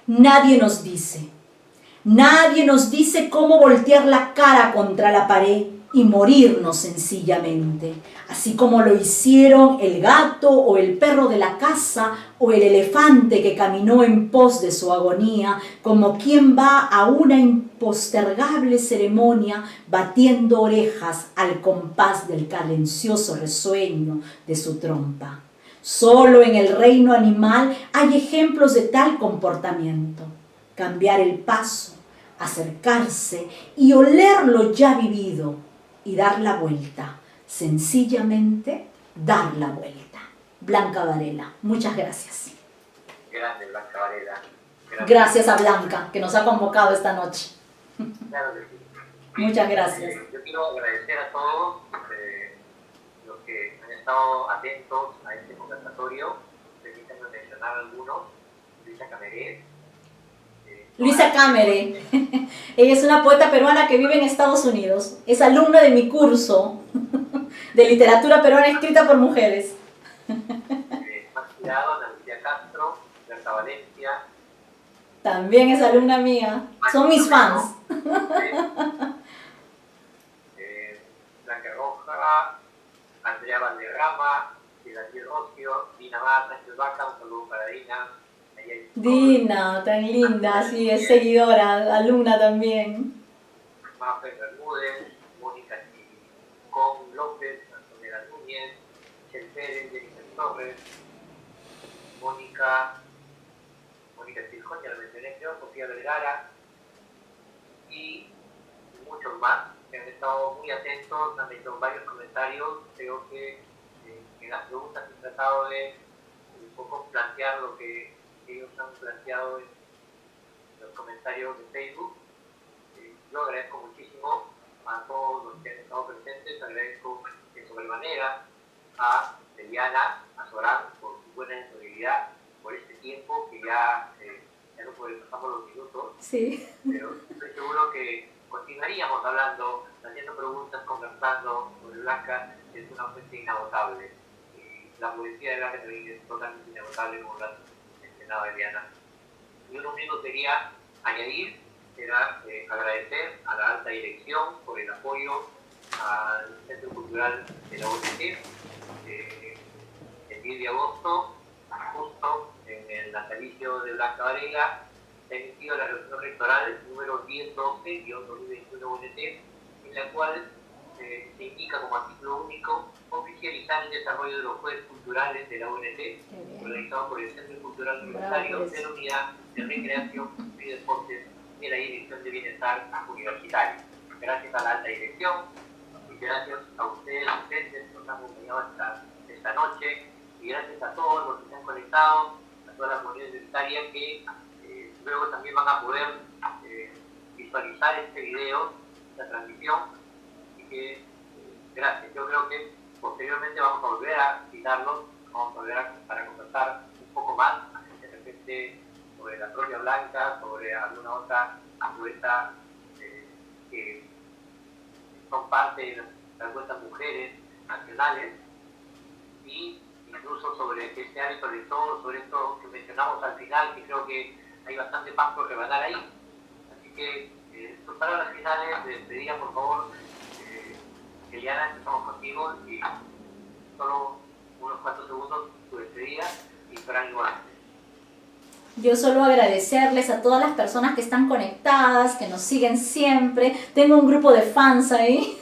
Nadie nos dice cómo voltear la cara contra la pared y morirnos sencillamente, así como lo hicieron el gato o el perro de la casa o el elefante que caminó en pos de su agonía, como quien va a una impostergable ceremonia batiendo orejas al compás del cadencioso resueño de su trompa. Solo en el reino animal hay ejemplos de tal comportamiento. Cambiar el paso, acercarse y oler lo ya vivido y dar la vuelta. Sencillamente dar la vuelta. Blanca Varela, muchas gracias. Grande Blanca Varela. Gracias a Blanca, que nos ha convocado esta noche. Claro que sí. Muchas gracias. Yo quiero agradecer a todos los que han estado atentos a este conversatorio. Permítanme mencionar algunos. Luisa Camere. Ella es una poeta peruana que vive en Estados Unidos. Es alumna de mi curso de literatura peruana escrita por mujeres. Ana Lucía Castro, Berta Valencia. También es alumna mía. Son mis fans. Blanca Roja, Andrea Valderrama, Daniel Ocio, Dina Marta, Vaca, un saludo para Dina. Dina, tan linda, sí, es seguidora, alumna también. Mafer Bermúdez, Mónica Con López, Antonella Núñez, Michelle Pérez, Jennifer Torres, Mónica Mónica Estiljon, ya lo mencioné, creo, Sofía Vergara y muchos más que han estado muy atentos, han hecho varios comentarios. Creo que en las preguntas he tratado de un poco plantear lo que ellos han planteado en los comentarios de Facebook. Yo agradezco muchísimo a todos los que han estado presentes, agradezco de sobremanera a Eliana, a Során por su buena disponibilidad, por este tiempo que ya no sobrepasamos los minutos, Sí. pero estoy seguro que continuaríamos hablando, haciendo preguntas, conversando sobre Blanca. Es una fuente inagotable. La poesía de Blanca también es totalmente inagotable, como la mencionaba Eliana. Yo lo único que quería añadir era agradecer a la alta dirección por el apoyo al Centro Cultural de la UNT. El 10 de agosto, justo en el natalicio de Blanca Varela, se ha emitido la resolución rectoral número 1012-2021 UNT, en la cual se indica como artículo único oficializar el desarrollo de los jueves culturales de la UNT, organizado por el Centro Cultural Universitario de la Unidad de Recreación y Deportes de la Dirección de Bienestar Universitario. Gracias a la alta dirección y gracias a ustedes, docentes, que nos han acompañado esta noche, y gracias a todos los que se han conectado, a toda la comunidad universitaria que luego también van a poder visualizar este video, esta transmisión, y que gracias. Yo creo que posteriormente vamos a volver a citarlos, vamos a volver para conversar un poco más, de repente sobre la propia Blanca, sobre alguna otra poeta que son parte de las poetas mujeres nacionales, y incluso sobre este hábito lector, sobre esto que mencionamos al final, que creo que hay bastante pan por rebanar ahí. Así que tus palabras finales de despedida, por favor, Eliana, empezamos contigo, y solo unos cuantos segundos tu despedida, y Fran igual. Yo solo agradecerles a todas las personas que están conectadas, que nos siguen siempre. Tengo un grupo de fans ahí,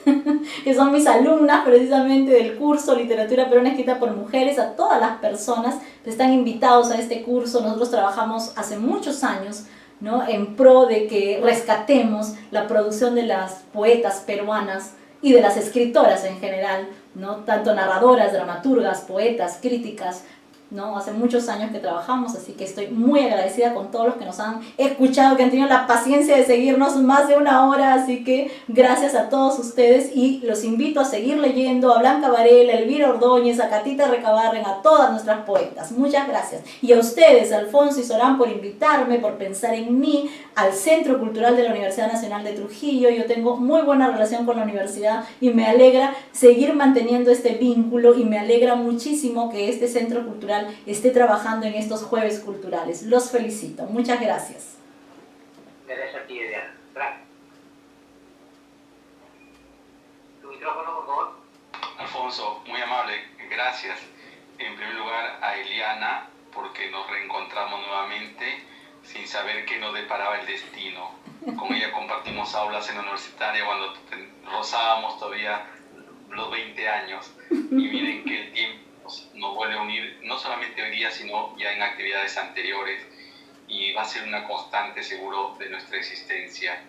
que son mis alumnas precisamente del curso Literatura Peruana Escrita por Mujeres. A todas las personas que están invitados a este curso. Nosotros trabajamos hace muchos años, ¿no?, en pro de que rescatemos la producción de las poetas peruanas y de las escritoras en general, ¿no?, tanto narradoras, dramaturgas, poetas, críticas, ¿no? Hace muchos años que trabajamos, así que estoy muy agradecida con todos los que nos han escuchado, que han tenido la paciencia de seguirnos más de una hora, así que gracias a todos ustedes, y los invito a seguir leyendo a Blanca Varela, a Elvira Ordóñez, a Catita Recabarren, a todas nuestras poetas. Muchas gracias. Y a ustedes, Alfonso y Során, por invitarme, por pensar en mí, al Centro Cultural de la Universidad Nacional de Trujillo. Yo tengo muy buena relación con la universidad y me alegra seguir manteniendo este vínculo, y me alegra muchísimo que este Centro Cultural esté trabajando en estos jueves culturales. Los felicito. Muchas gracias. Gracias a ti, Eliana. Tu micrófono, por favor. Alfonso, muy amable, gracias. En primer lugar a Eliana, porque nos reencontramos nuevamente sin saber qué nos deparaba el destino. Con ella compartimos aulas en la universitaria cuando rozábamos todavía los 20 años. Y miren que el tiempo nos vuelve a unir, no solamente hoy día, sino ya en actividades anteriores, y va a ser una constante seguro de nuestra existencia.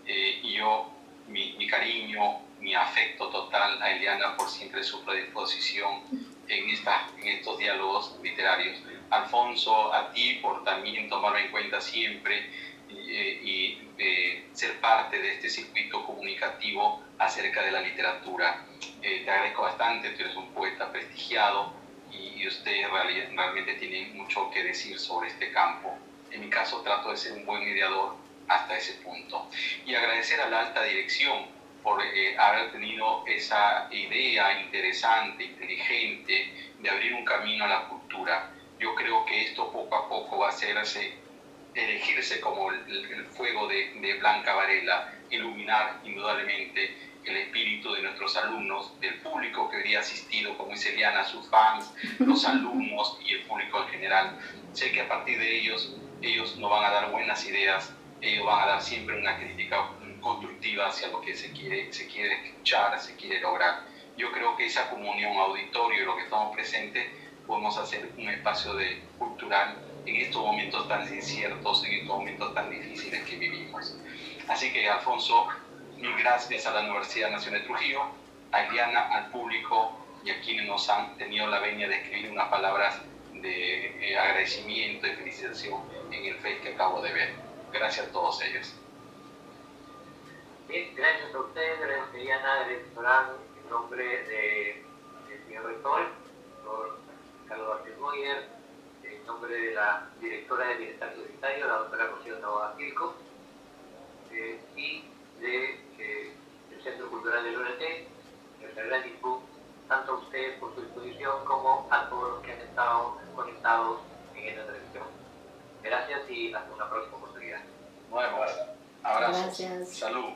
Y yo, mi cariño, mi afecto total a Eliana por siempre su predisposición en estos diálogos literarios. Alfonso, a ti por también tomarme en cuenta siempre y ser parte de este circuito comunicativo acerca de la literatura. Te agradezco bastante, tú eres un poeta prestigiado y ustedes realmente tienen mucho que decir sobre este campo. En mi caso trato de ser un buen mediador hasta ese punto. Y agradecer a la alta dirección por haber tenido esa idea interesante, inteligente, de abrir un camino a la cultura. Yo creo que esto poco a poco va a elegirse como el fuego de Blanca Varela, iluminar indudablemente el espíritu de nuestros alumnos, del público que habría asistido, como dice Eliana, sus fans, los alumnos y el público en general. Sé que a partir de ellos nos van a dar buenas ideas, ellos van a dar siempre una crítica constructiva hacia lo que se quiere escuchar, se quiere lograr. Yo creo que esa comunión auditorio y lo que estamos presentes, podemos hacer un espacio cultural en estos momentos tan inciertos, en estos momentos tan difíciles que vivimos. Así que, Alfonso, mil gracias a la Universidad Nacional de Trujillo, a Eliana, al público y a quienes nos han tenido la venia de escribir unas palabras de agradecimiento y felicitación en el Face que acabo de ver. Gracias a todos ellos. Bien, gracias a usted, gracias a Eliana, gracias a Során, en nombre del señor rector, el doctor Carlos Vázquez Moyer, en nombre de la directora de Bienestar Societario, la doctora Rocío Taboada Gilco, y del Centro Cultural del UNT. Nuestra gratitud tanto a usted por su disposición como a todos los que han estado conectados en esta transmisión. Gracias y hasta una próxima oportunidad. Nuevos abrazos. Gracias. Salud.